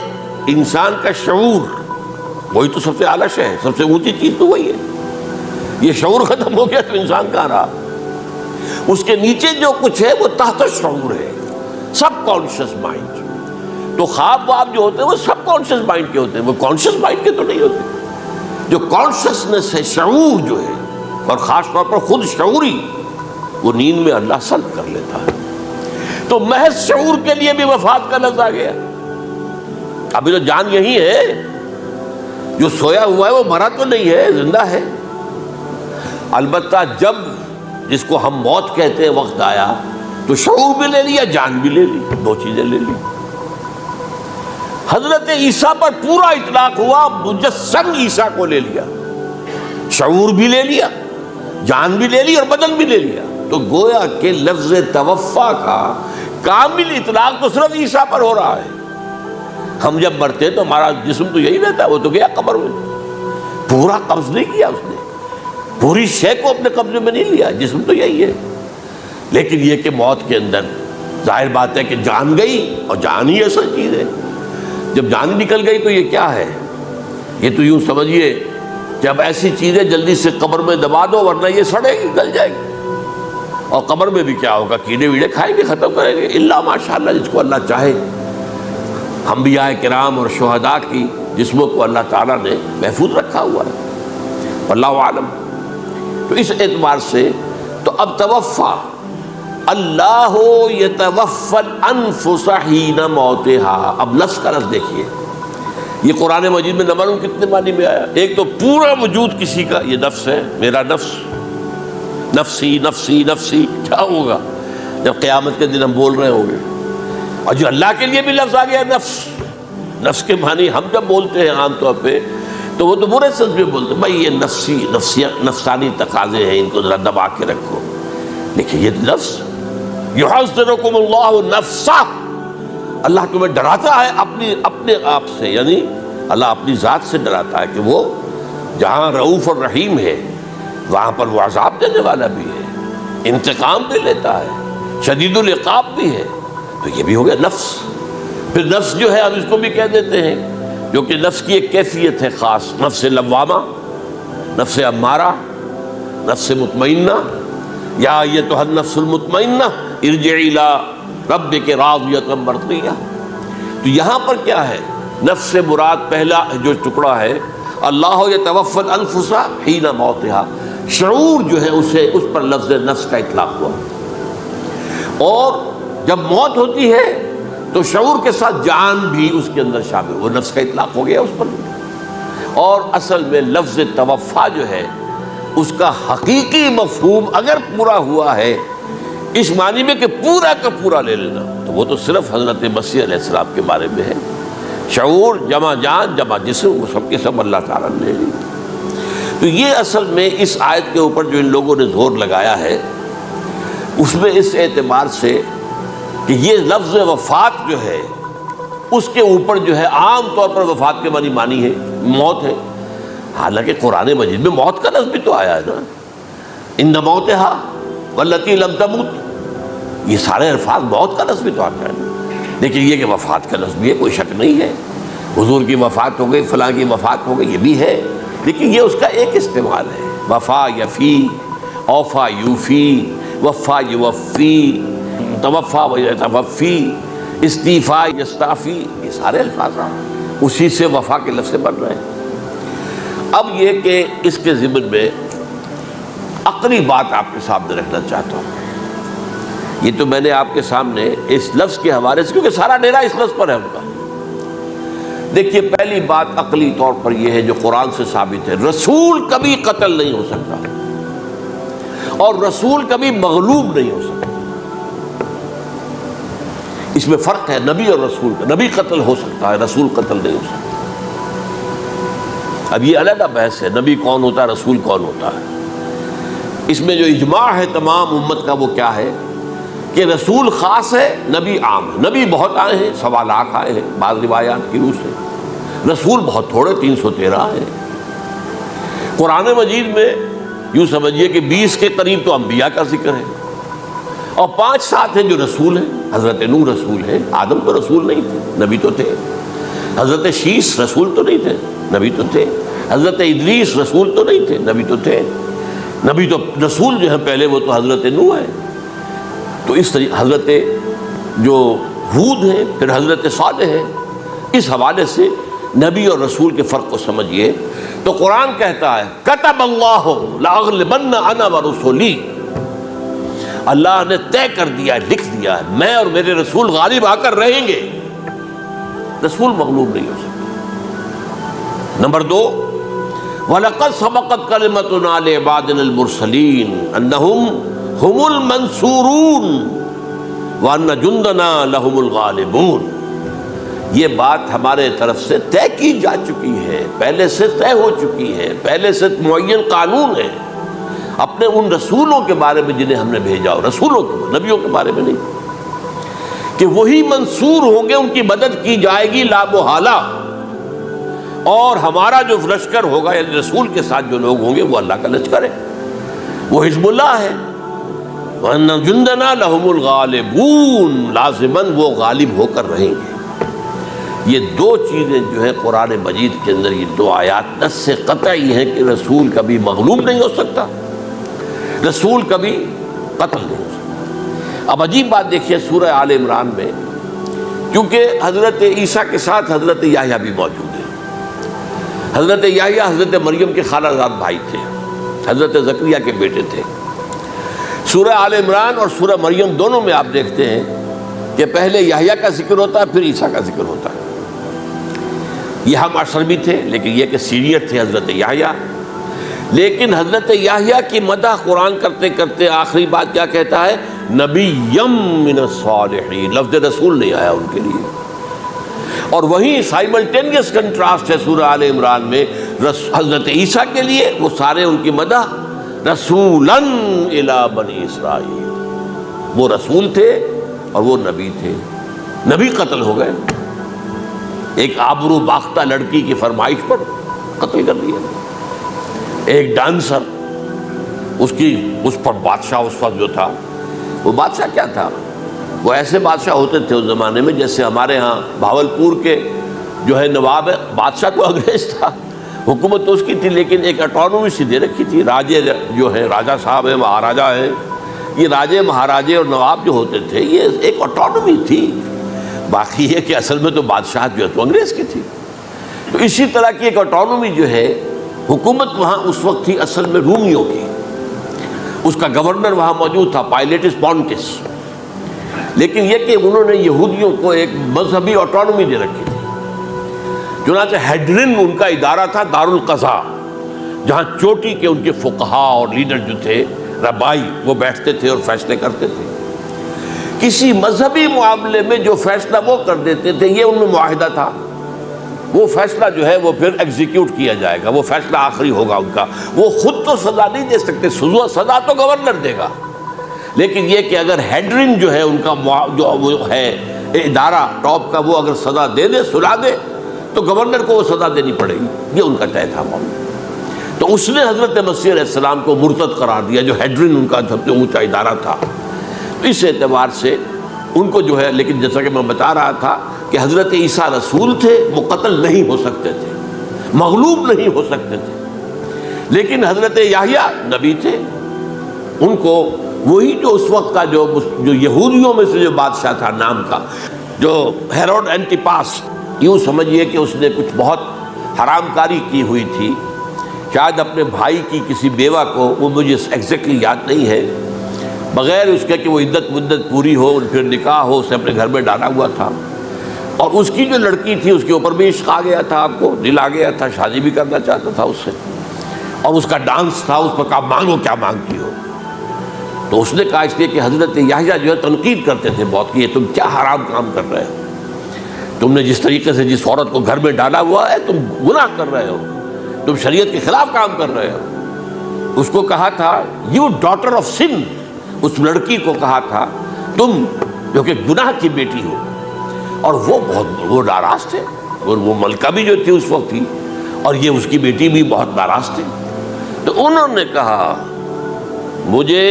انسان کا شعور، وہی تو سب سے اعلیٰ شے ہے، سب سے اونچی چیز تو وہی ہے۔ یہ شعور ختم ہو گیا تو انسان کہاں رہا؟ اس کے نیچے جو کچھ ہے وہ تحت شعور ہے، سب کانشیس مائنڈ۔ تو خواب واب جو ہوتے ہیں وہ سب کانشیس مائنڈ کے ہوتے ہیں، وہ کانشیس مائنڈ کے تو نہیں ہوتے۔ جو کانشیسنس ہے، شعور جو ہے، اور خاص طور پر خود شعوری، وہ نیند میں اللہ سلب کر لیتا ہے۔ تو محض شعور کے لیے بھی وفات کا لفظ آ گیا۔ ابھی تو جان یہی ہے، جو سویا ہوا ہے وہ مرا تو نہیں ہے، زندہ ہے۔ البتہ جب جس کو ہم موت کہتے ہیں وقت آیا تو شعور بھی لے لیا، جان بھی لے لی، دو چیزیں لے لی۔ حضرت عیسیٰ پر پورا اطلاق ہوا، مجسم عیسیٰ کو لے لیا، شعور بھی لے لیا، جان بھی لے لی اور بدن بھی لے لیا۔ تو گویا کہ لفظ توفا کا کامل اطلاق تو صرف عیسیٰ پر ہو رہا ہے۔ ہم جب مرتے ہیں تو ہمارا جسم تو یہی رہتا ہے، وہ تو گیا قبر میں، پورا قبض نہیں کیا اس نے، پوری شے کو اپنے قبضے میں نہیں لیا، جسم تو یہی ہے۔ لیکن یہ کہ موت کے اندر ظاہر بات ہے کہ جان گئی، اور جان ہی ایسا چیز ہے، جب جان نکل گئی تو یہ کیا ہے؟ یہ تو یوں سمجھیے کہ اب ایسی چیزیں جلدی سے قبر میں دبا دو ورنہ یہ سڑے گی، گل جائے گی۔ اور قبر میں بھی کیا ہوگا؟ کیڑے ویڑے کھائیں گے، ختم کریں گے، الا ماشاءاللہ جس کو اللہ چاہے۔ انبیاء کرام اور شہداء کی جسموں کو اللہ تعالیٰ نے محفوظ رکھا ہوا ہے، واللہ عالم۔ تو اس اعتبار سے تو اب توفا، اللہ یتوفی الانفس حین موتہا۔ اب نفس کا لفظ دیکھیے، یہ قرآن مجید میں نہ معلوم کتنے معنی میں آیا۔ ایک تو پورا وجود کسی کا یہ نفس ہے، میرا نفس، نفسی نفسی نفسی، کیا ہوگا جب قیامت کے دن ہم بول رہے ہوں گے؟ اور جو اللہ کے لیے بھی لفظ آ گیا نفس، نفس کے معنی ہم جب بولتے ہیں عام طور پہ تو وہ تو برے سنس میں بولتے ہیں، بھائی یہ نفسانی تقاضے ہیں، ان کو ذرا دبا کے رکھو۔ لیکن یہ نفس، یحذرکم اللہ نفسہ، اللہ تمہیں ڈراتا ہے اپنے آپ سے، یعنی اللہ اپنی ذات سے ڈراتا ہے کہ وہ جہاں رؤوف اور رحیم ہے وہاں پر وہ عذاب دینے والا بھی ہے، انتقام بھی لیتا ہے، شدید العقاب بھی ہے۔ تو یہ بھی ہو گیا نفس۔ پھر نفس جو ہے ہم اس کو بھی کہہ دیتے ہیں، جو کہ نفس کی ایک کیفیت ہے خاص، نفس لوامہ، نفس امارہ، نفس مطمئنہ، یا ایتھا النفس المطمئنہ ارجعی الی ربک راضیۃ مرضیہ۔ تو یہاں پر کیا ہے؟ نفس سے مراد پہلا جو ٹکڑا ہے، اللہ یتوفی الانفس حین موتہا، شعور جو ہے اسے، اس پر لفظ نفس کا اطلاق ہوا۔ اور جب موت ہوتی ہے تو شعور کے ساتھ جان بھی اس کے اندر شامل، وہ نفس کا اطلاق ہو گیا اس پر۔ اور اصل میں لفظ توفا جو ہے اس کا حقیقی مفہوم اگر پورا ہوا ہے اس معنی میں کہ پورا کا پورا لے لینا، تو وہ تو صرف حضرت مسیح علیہ السلام کے بارے میں ہے۔ شعور جمع جان جمع جسم، وہ سب کے سب اللہ تعالیٰ نے لے لی۔ تو یہ اصل میں اس آیت کے اوپر جو ان لوگوں نے زور لگایا ہے، اس میں اس اعتبار سے کہ یہ لفظ وفات جو ہے اس کے اوپر جو ہے عام طور پر وفات کے معنی ہے موت ہے، حالانکہ قرآن مجید میں موت کا لفظ بھی تو آیا ہے نا، ان موتہا واللتی لم تمت، یہ سارے الفاظ موت کا لفظ بھی تو آتا ہے۔ لیکن یہ کہ وفات کا لفظ بھی ہے، کوئی شک نہیں ہے، حضور کی وفات ہو گئی، فلاں کی وفات ہو گئی، یہ بھی ہے، لیکن یہ اس کا ایک استعمال ہے۔ وفا یفی، اوفا یوفی، وفا یوفی، توفا و یتوفی، استیفا یستعفی، یہ سارے الفاظ اسی سے وفا کے لفظ سے بن رہے ہیں۔ اب یہ کہ اس کے ضمن میں عقلی بات آپ کے سامنے رکھنا چاہتا ہوں۔ یہ تو میں نے آپ کے سامنے اس لفظ کے حوالے سے، کیونکہ سارا ڈیرا اس لفظ پر ہے ان کا۔ دیکھیے پہلی بات عقلی طور پر یہ ہے جو قرآن سے ثابت ہے، رسول کبھی قتل نہیں ہو سکتا اور رسول کبھی مغلوب نہیں ہو سکتا۔ اس میں فرق ہے نبی اور رسول کا، نبی قتل ہو سکتا ہے، رسول قتل نہیں ہو سکتا۔ اب یہ علیحدہ بحث ہے، نبی کون ہوتا ہے، رسول کون ہوتا ہے۔ اس میں جو اجماع ہے تمام امت کا وہ کیا ہے کہ رسول خاص ہے، نبی عام ہے۔ نبی بہت آئے ہیں، 1.25 لاکھ آئے ہیں بعض روایات کی روح سے، رسول بہت تھوڑے 313 ہیں۔ قرآن مجید میں یوں سمجھیے کہ 20 کے قریب تو انبیاء کا ذکر ہے، اور 5-7 ہیں جو رسول ہیں۔ حضرت نوح رسول ہیں، آدم تو رسول نہیں تھے، نبی تو تھے۔ حضرت شیس رسول تو نہیں تھے، نبی تو تھے۔ حضرت ادریس رسول تو نہیں تھے، نبی تو تھے۔ نبی تو رسول جو ہے پہلے وہ تو حضرت نوح ہے۔ تو اس طریقے حضرت جو ہود ہیں، پھر حضرت صالح ہے۔ اس حوالے سے نبی اور رسول کے فرق کو سمجھیے تو قرآن کہتا ہے کتب اللہ لاغلبن انا ورسلی، اللہ نے طے کر دیا ہے، لکھ دیا ہے، میں اور میرے رسول غالب آ کر رہیں گے۔ رسول مغلوب نہیں ہو سکتا۔ نمبر 2، وَلَقَدْ سَبَقَتْ كَلِمَتُنَا لِعِبَادِنَا الْمُرْسَلِينَ أَنَّهُمْ هُمُ الْمَنْصُورُونَ وَأَنَّ جُنْدَنَا لَهُمُ الْغَالِبُونَ۔ یہ بات ہمارے طرف سے طے کی جا چکی ہے، پہلے سے طے ہو چکی ہے، پہلے سے معین قانون ہے اپنے ان رسولوں کے بارے میں جنہیں ہم نے بھیجا ہو، رسولوں کے، نبیوں کے بارے میں نہیں، کہ وہی منصور ہوں گے، ان کی مدد کی جائے گی لا محالہ، اور ہمارا جو لشکر ہوگا یعنی رسول کے ساتھ جو لوگ ہوں گے وہ اللہ کا لشکر ہے، وہ حزب اللہ ہے۔ وَأَنَّ جُنْدَنَا لَهُمُ الْغَالِبُونَ، لازماً وہ غالب ہو کر رہیں گے۔ یہ 2 چیزیں جو ہے قرآن مجید کے اندر، یہ 2 آیات نص سے قطعی ہیں کہ رسول کبھی مغلوب نہیں ہو سکتا، رسول کبھی قتل نہیں ہو سکتا۔ اب عجیب بات دیکھیے سورہ آل عمران میں، کیونکہ حضرت عیسیٰ کے ساتھ حضرت یحییٰ بھی موجود ہے۔ حضرت یحییٰ حضرت مریم کے خالہ زاد بھائی تھے، حضرت زکریا کے بیٹے تھے۔ سورہ آل عمران اور سورہ مریم دونوں میں آپ دیکھتے ہیں کہ پہلے یحییٰ کا ذکر ہوتا ہے، پھر عیسیٰ کا ذکر ہوتا ہے۔ یہ ہم معاشر بھی تھے، لیکن یہ کہ سینئر تھے حضرت یحییٰ، لیکن حضرت یحییٰ کی مدح قرآن کرتے کرتے آخری بات کیا کہتا ہے؟ نبیم من الصالحین، لفظ رسول نہیں آیا ان کے لیے۔ اور وہیں سائملٹینیس کنٹراسٹ ہے سورہ آل عمران میں حضرت عیسیٰ کے لیے، وہ سارے ان کی مدح رسولاً الی بنی اسرائیل، وہ رسول تھے اور وہ نبی تھے۔ نبی قتل ہو گئے، ایک آبرو باختہ لڑکی کی فرمائش پر قتل کر دیا۔ ایک ڈانسر، اس پر بادشاہ اس وقت جو تھا، وہ بادشاہ کیا تھا؟ وہ ایسے بادشاہ ہوتے تھے اس زمانے میں جیسے ہمارے ہاں بھاولپور کے جو ہے نواب ہے، بادشاہ تو انگریز تھا، حکومت تو اس کی تھی، لیکن ایک اٹانومی سی دے رکھی تھی۔ راجے جو ہے، راجہ صاحب ہیں، مہاراجہ ہیں، یہ راجے مہاراجے اور نواب جو ہوتے تھے یہ ایک اٹانومی تھی، باقی ہے کہ اصل میں تو بادشاہ جو ہے تو انگریز کی تھی۔ تو اسی طرح کی ایک اٹانومی جو ہے حکومت وہاں اس وقت تھی اصل میں رومیوں کی، اس کا گورنر وہاں موجود تھا پائلیٹس پونٹس، لیکن یہ کہ انہوں نے یہودیوں کو ایک مذہبی اٹانومی دے رکھی تھی۔ چنانچہ ہیڈرن ان کا ادارہ تھا، دارالقضاء، جہاں چوٹی کے ان کے فقہا اور لیڈر جو تھے، ربائی، وہ بیٹھتے تھے اور فیصلے کرتے تھے۔ کسی مذہبی معاملے میں جو فیصلہ وہ کر دیتے تھے، یہ ان میں معاہدہ تھا، وہ فیصلہ جو ہے وہ پھر ایگزیکیوٹ کیا جائے گا، وہ فیصلہ آخری ہوگا ان کا، وہ خود تو سزا نہیں دے سکتے، سزا تو گورنر دے گا، لیکن یہ کہ اگر ہیڈرن جو ہے ان کا جو وہ ہے ادارہ ٹاپ کا، وہ اگر سزا دے دے، سلا دے، تو گورنر کو وہ سزا دینی پڑے گی، یہ ان کا طے تھا معاملہ۔ تو اس نے حضرت مسیح علیہ السلام کو مرتد قرار دیا، جو ہیڈرن ان کا سب سے اونچا ادارہ تھا۔ اس اعتبار سے ان کو جو ہے، لیکن جیسا کہ میں بتا رہا تھا کہ حضرت عیسیٰ رسول تھے، وہ قتل نہیں ہو سکتے تھے، مغلوب نہیں ہو سکتے تھے، لیکن حضرت یحییٰ نبی تھے، ان کو وہی جو اس وقت کا جو یہودیوں میں سے جو بادشاہ تھا نام کا، جو ہیروڈ اینٹیپاس، یوں سمجھیے کہ اس نے کچھ بہت حرام کاری کی ہوئی تھی، شاید اپنے بھائی کی کسی بیوہ کو، وہ مجھے ایگزیکٹلی یاد نہیں ہے، بغیر اس کے کہ وہ عدت مدت پوری ہو پھر نکاح ہو، اسے اپنے گھر میں ڈالا ہوا تھا، اور اس کی جو لڑکی تھی اس کے اوپر بھی عشق آ گیا تھا، آپ کو دل آ گیا تھا، شادی بھی کرنا چاہتا تھا اس سے، اور اس کا ڈانس تھا، اس پر کہا مانگو کیا مانگتی ہو۔ تو اس نے کہا، اس لیے کہ حضرت یحییٰ جو ہے تنقید کرتے تھے بہت کہ یہ تم کیا حرام کام کر رہے ہو، تم نے جس طریقے سے جس عورت کو گھر میں ڈالا ہوا ہے تم گناہ کر رہے ہو، تم شریعت کے خلاف کام کر رہے ہو۔ اس کو کہا تھا یو ڈاٹر آف سن، اس لڑکی کو کہا تھا تم جو کہ گناہ کی بیٹی ہو. اور وہ ناراض تھے, اور وہ ملکہ بھی جو تھی اس وقت تھی, اور یہ اس کی بیٹی بھی بہت ناراض تھے. تو انہوں نے کہا, مجھے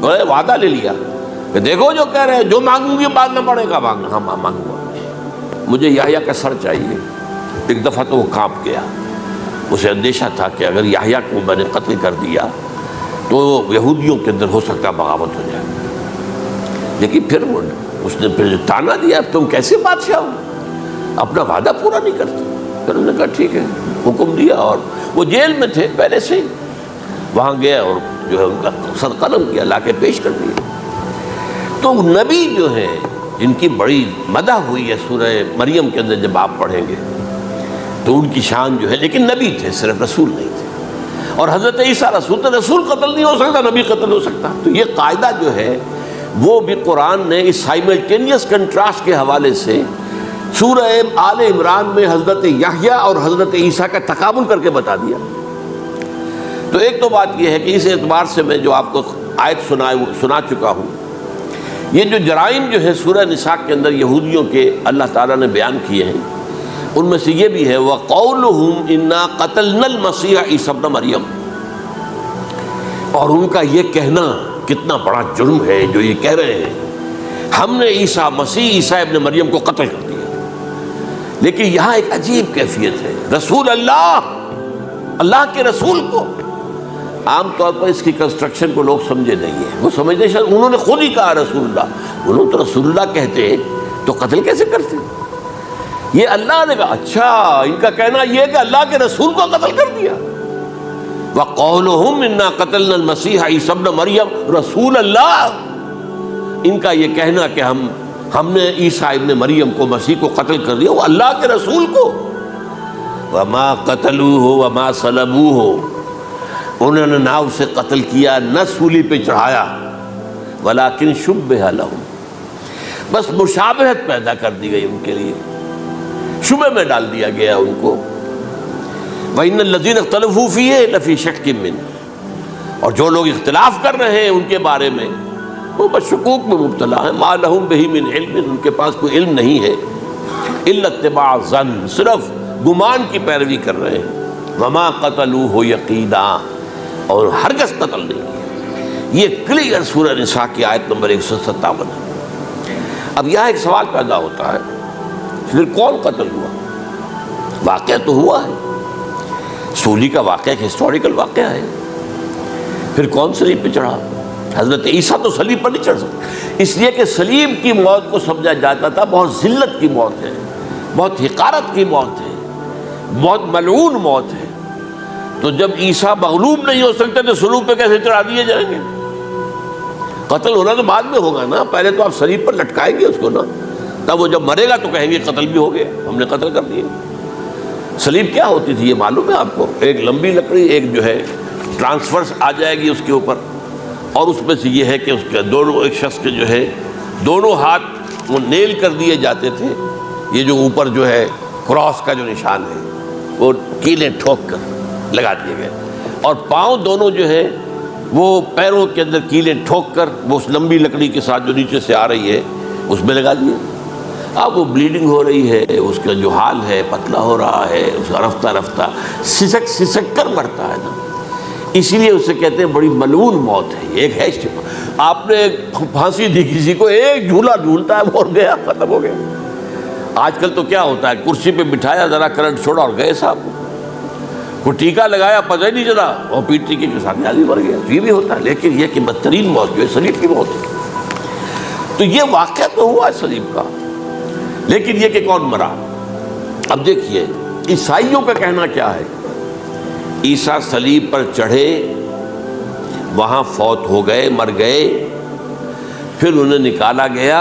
وعدہ لے لیا کہ دیکھو جو کہہ رہے ہیں, جو مانگوں گی بعد میں پڑے گا مانگنا. ہاں مانگوں گا, مجھے یحییٰ کا سر چاہیے. ایک دفعہ تو وہ کانپ گیا, اسے اندیشہ تھا کہ اگر یحییٰ کو میں نے قتل کر دیا تو یہودیوں کے اندر ہو سکتا بغاوت ہو جائے. لیکن پھر اس نے پھر تانا دیا, تم کیسے بادشاہ ہو, اپنا وعدہ پورا نہیں کرتے. پھر انہوں نے کہا ٹھیک ہے, حکم دیا. اور وہ جیل میں تھے پہلے سے, وہاں گیا اور جو ہے ان کا سر قلم کیا, لا کے پیش کر دیا. تو نبی جو ہیں جن کی بڑی مدح ہوئی ہے سورہ مریم کے اندر, جب آپ پڑھیں گے تو ان کی شان جو ہے, لیکن نبی تھے, صرف رسول نہیں تھے. اور حضرت عیسیٰ رسول تھے, رسول قتل نہیں ہو سکتا, نبی قتل ہو سکتا. تو یہ قاعدہ جو ہے وہ بھی قرآن نے اس سائملٹینیس کنٹراسٹ کے حوالے سے سورہ آل عمران میں حضرت یحییٰ اور حضرت عیسیٰ کا تقابل کر کے بتا دیا. تو ایک تو بات یہ ہے کہ اس اعتبار سے میں جو آپ کو آیت سنا چکا ہوں, یہ جو جرائم جو ہے سورہ نساء کے اندر یہودیوں کے اللہ تعالیٰ نے بیان کیے ہیں, ان میں سے یہ بھی ہے وَقَوْلُهُمْ إِنَّا قَتَلْنَا الْمَسِيحَ عِيسَى ابْنَ مَرْيَمَ. اور ان کا یہ کہنا کتنا بڑا جرم ہے جو یہ کہہ رہے ہیں, ہم نے عیسیٰ ابن مریم کو قتل کر دیا. لیکن یہاں ایک عجیب کیفیت ہے, رسول اللہ کے رسول کو. عام طور پر اس کی کنسٹرکشن کو لوگ سمجھے نہیں ہیں, وہ سمجھتے ہیں انہوں نے خود ہی کہا رسول اللہ, انہوں تو رسول اللہ کہتے تو قتل کیسے کرتے. یہ اللہ نے کہا, اچھا ان کا کہنا یہ کہ اللہ کے رسول کو قتل کر دیا. وَقَوْلُهُمْ إِنَّا قَتَلْنَا الْمَسِيحَ عِيسَى ابْنَ مَرْيَمَ رسول اللہ, ان کا یہ کہنا کہ ہم نے عیسیٰ ابن مریم کو, مسیح کو قتل کر دیا, وہ اللہ کے رسول کو. وَمَا قَتَلُوهُ وَمَا صَلَبُوهُ, انہوں نے نہ اسے قتل کیا نہ سولی پہ چڑھایا, وَلَكِنْ شُبِّهَ لَهُمْ, بس مشابہت پیدا کر دی گئی ان کے لیے, شبہ میں ڈال دیا گیا ان کو. وَإِنَّ الَّذِينَ اخْتَلَفُوا فِيهِ لَفِي شَكٍّ مِّنْهُ, اور جو لوگ اختلاف کر رہے ہیں ان کے بارے میں وہ بس شکوک میں مبتلا ہیں. مَا لَهُمْ بِهِ مِنْ عِلْمٍ, ان کے پاس کوئی علم نہیں ہے, إِلَّا اتِّبَاعَ الظَّنِّ, صرف گمان کی پیروی کر رہے ہیں. وَمَا قَتَلُوهُ يَقِينًا, اور ہرگز قتل نہیں کیا. یہ کلیئر سورہ نساء کی آیت نمبر 157 ہے. اب یہاں ایک سوال پیدا ہوتا ہے, پھر کون قتل ہوا؟ واقعہ تو ہوا ہے, سولی کا واقعہ ایک ہسٹوریکل واقعہ ہے. پھر کون صلیب پہ چڑھا؟ حضرت عیسیٰ تو صلیب پر نہیں چڑھ سکتے, اس لیے کہ صلیب کی موت کو سمجھا جاتا تھا بہت ذلت کی موت ہے, بہت حقارت کی موت ہے, بہت ملعون موت ہے. تو جب عیسیٰ مغلوب نہیں ہو سکتے تو صلیب پہ کیسے چڑھا دیے جائیں گے؟ قتل ہونا تو بعد میں ہوگا نا, پہلے تو آپ صلیب پر لٹکائیں گے اس کو نا, تب وہ جب مرے گا تو کہیں گے قتل بھی ہو گیا, ہم نے قتل کر دیا. صلیب کیا ہوتی تھی یہ معلوم ہے آپ کو؟ ایک لمبی لکڑی, ایک جو ہے ٹرانسفرس آ جائے گی اس کے اوپر, اور اس میں سے یہ ہے کہ اس کے دونوں, ایک شخص کے جو ہے دونوں ہاتھ وہ نیل کر دیے جاتے تھے, یہ جو اوپر جو ہے کراس کا جو نشان ہے وہ کیلیں ٹھوک کر لگا دیے گئے, اور پاؤں دونوں جو ہے وہ پیروں کے اندر کیلیں ٹھوک کر وہ اس لمبی لکڑی کے ساتھ جو نیچے سے آ رہی ہے اس میں لگا دیے. اب وہ بلیڈنگ ہو رہی ہے, اس کا جو حال ہے پتلا ہو رہا ہے, اس کا رفتہ رفتہ سسک کر مرتا ہے نا, اسی لیے اسے کہتے ہیں بڑی ملعون موت ہے. ایک ہے آپ نے پھانسی دی کسی کو, ایک جھولا جھولتا ہے وہ گیا, ختم ہو گیا. آج کل تو کیا ہوتا ہے, کرسی پہ بٹھایا, ذرا کرنٹ چھوڑا اور گئے صاحب, کو ٹیکا لگایا پتہ ہی نہیں چلا, اور پیٹ ٹیکے کے ساتھ آدمی مر گیا. یہ بھی ہوتا ہے, لیکن یہ کہ بدترین موت جو ہے صلیب کی موت ہے. تو یہ واقعہ تو ہوا ہے صلیب کا, لیکن یہ کہ کون مرا. اب دیکھیے عیسائیوں کا کہنا کیا ہے, عیسیٰ صلیب پر چڑھے, وہاں فوت ہو گئے, مر گئے, پھر انہیں نکالا گیا,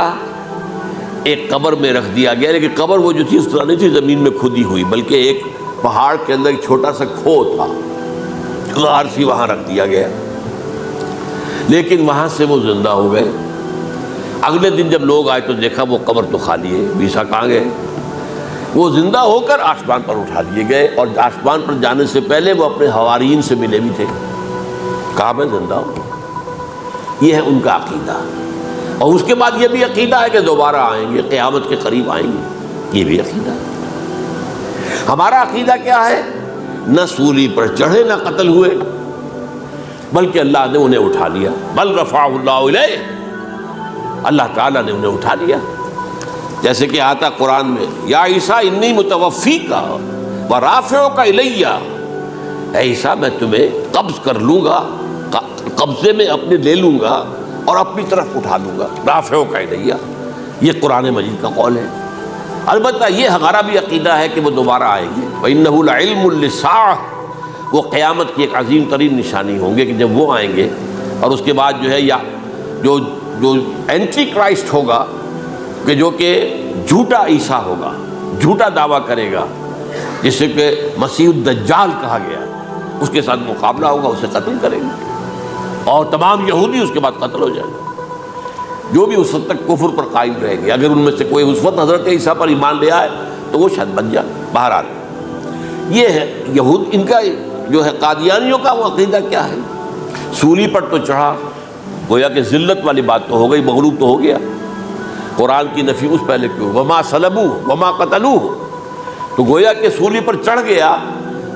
ایک قبر میں رکھ دیا گیا. لیکن قبر وہ جو تھی اس طرح نہیں تھی زمین میں کھودی ہوئی, بلکہ ایک پہاڑ کے اندر ایک چھوٹا سا کھو تھا, غار سی, وہاں رکھ دیا گیا. لیکن وہاں سے وہ زندہ ہو گئے. اگلے دن جب لوگ آئے تو دیکھا وہ قبر تو خالی ہے, عیسیٰ کہاں گئے؟ وہ زندہ ہو کر آسمان پر اٹھا دیے گئے, اور آسمان پر جانے سے پہلے وہ اپنے حواریین سے ملے بھی تھے, کہا میں زندہ ہوں. یہ ہے ان کا عقیدہ. اور اس کے بعد یہ بھی عقیدہ ہے کہ دوبارہ آئیں گے، قیامت کے قریب آئیں گے، یہ بھی عقیدہ ہے۔ ہمارا عقیدہ کیا ہے؟ نہ سولی پر چڑھے نہ قتل ہوئے، بلکہ اللہ نے انہیں اٹھا لیا، بل رفعہ اللہ الیہ، اللہ تعالیٰ نے انہیں اٹھا لیا۔ جیسے کہ آتا قرآن میں، یا عیسیٰ انی متوفیک ورافعک الیہ، اے عیسیٰ میں تمہیں قبض کر لوں گا، قبضے میں اپنے لے لوں گا اور اپنی طرف اٹھا لوں گا، رافعک الیہ، یہ قرآن مجید کا قول ہے۔ البتہ یہ ہمارا بھی عقیدہ ہے کہ وہ دوبارہ آئیں گے، وَإِنَّهُ لَعِلْمٌ لِلسَّاعَةِ، وہ قیامت کی ایک عظیم ترین نشانی ہوں گے کہ جب وہ آئیں گے، اور اس کے بعد جو ہے یا جو اینٹی کرائسٹ ہوگا کہ جو کہ جھوٹا عیسیٰ ہوگا، جھوٹا دعویٰ کرے گا، جسے کہ مسیح الدجال کہا گیا، اس کے ساتھ مقابلہ ہوگا، اسے قتل کریں گے اور تمام یہودی اس کے بعد قتل ہو جائیں گے، جو بھی اس وقت تک کفر پر قائم رہیں گے۔ اگر ان میں سے کوئی اس وقت حضرت عیسیٰ پر ایمان لے آئے تو وہ شاید بن جائے۔ بہرحال یہ ہے یہود، ان کا جو ہے قادیانیوں کا وہ عقیدہ کیا ہے؟ سولی پر تو چڑھا، گویا کہ ذلت والی بات تو ہو گئی، مغلوب تو ہو گیا، قرآن کی نفی اس پہلے کیوں، وما صلبوہ وما قتلوہ، تو گویا کہ سولی پر چڑھ گیا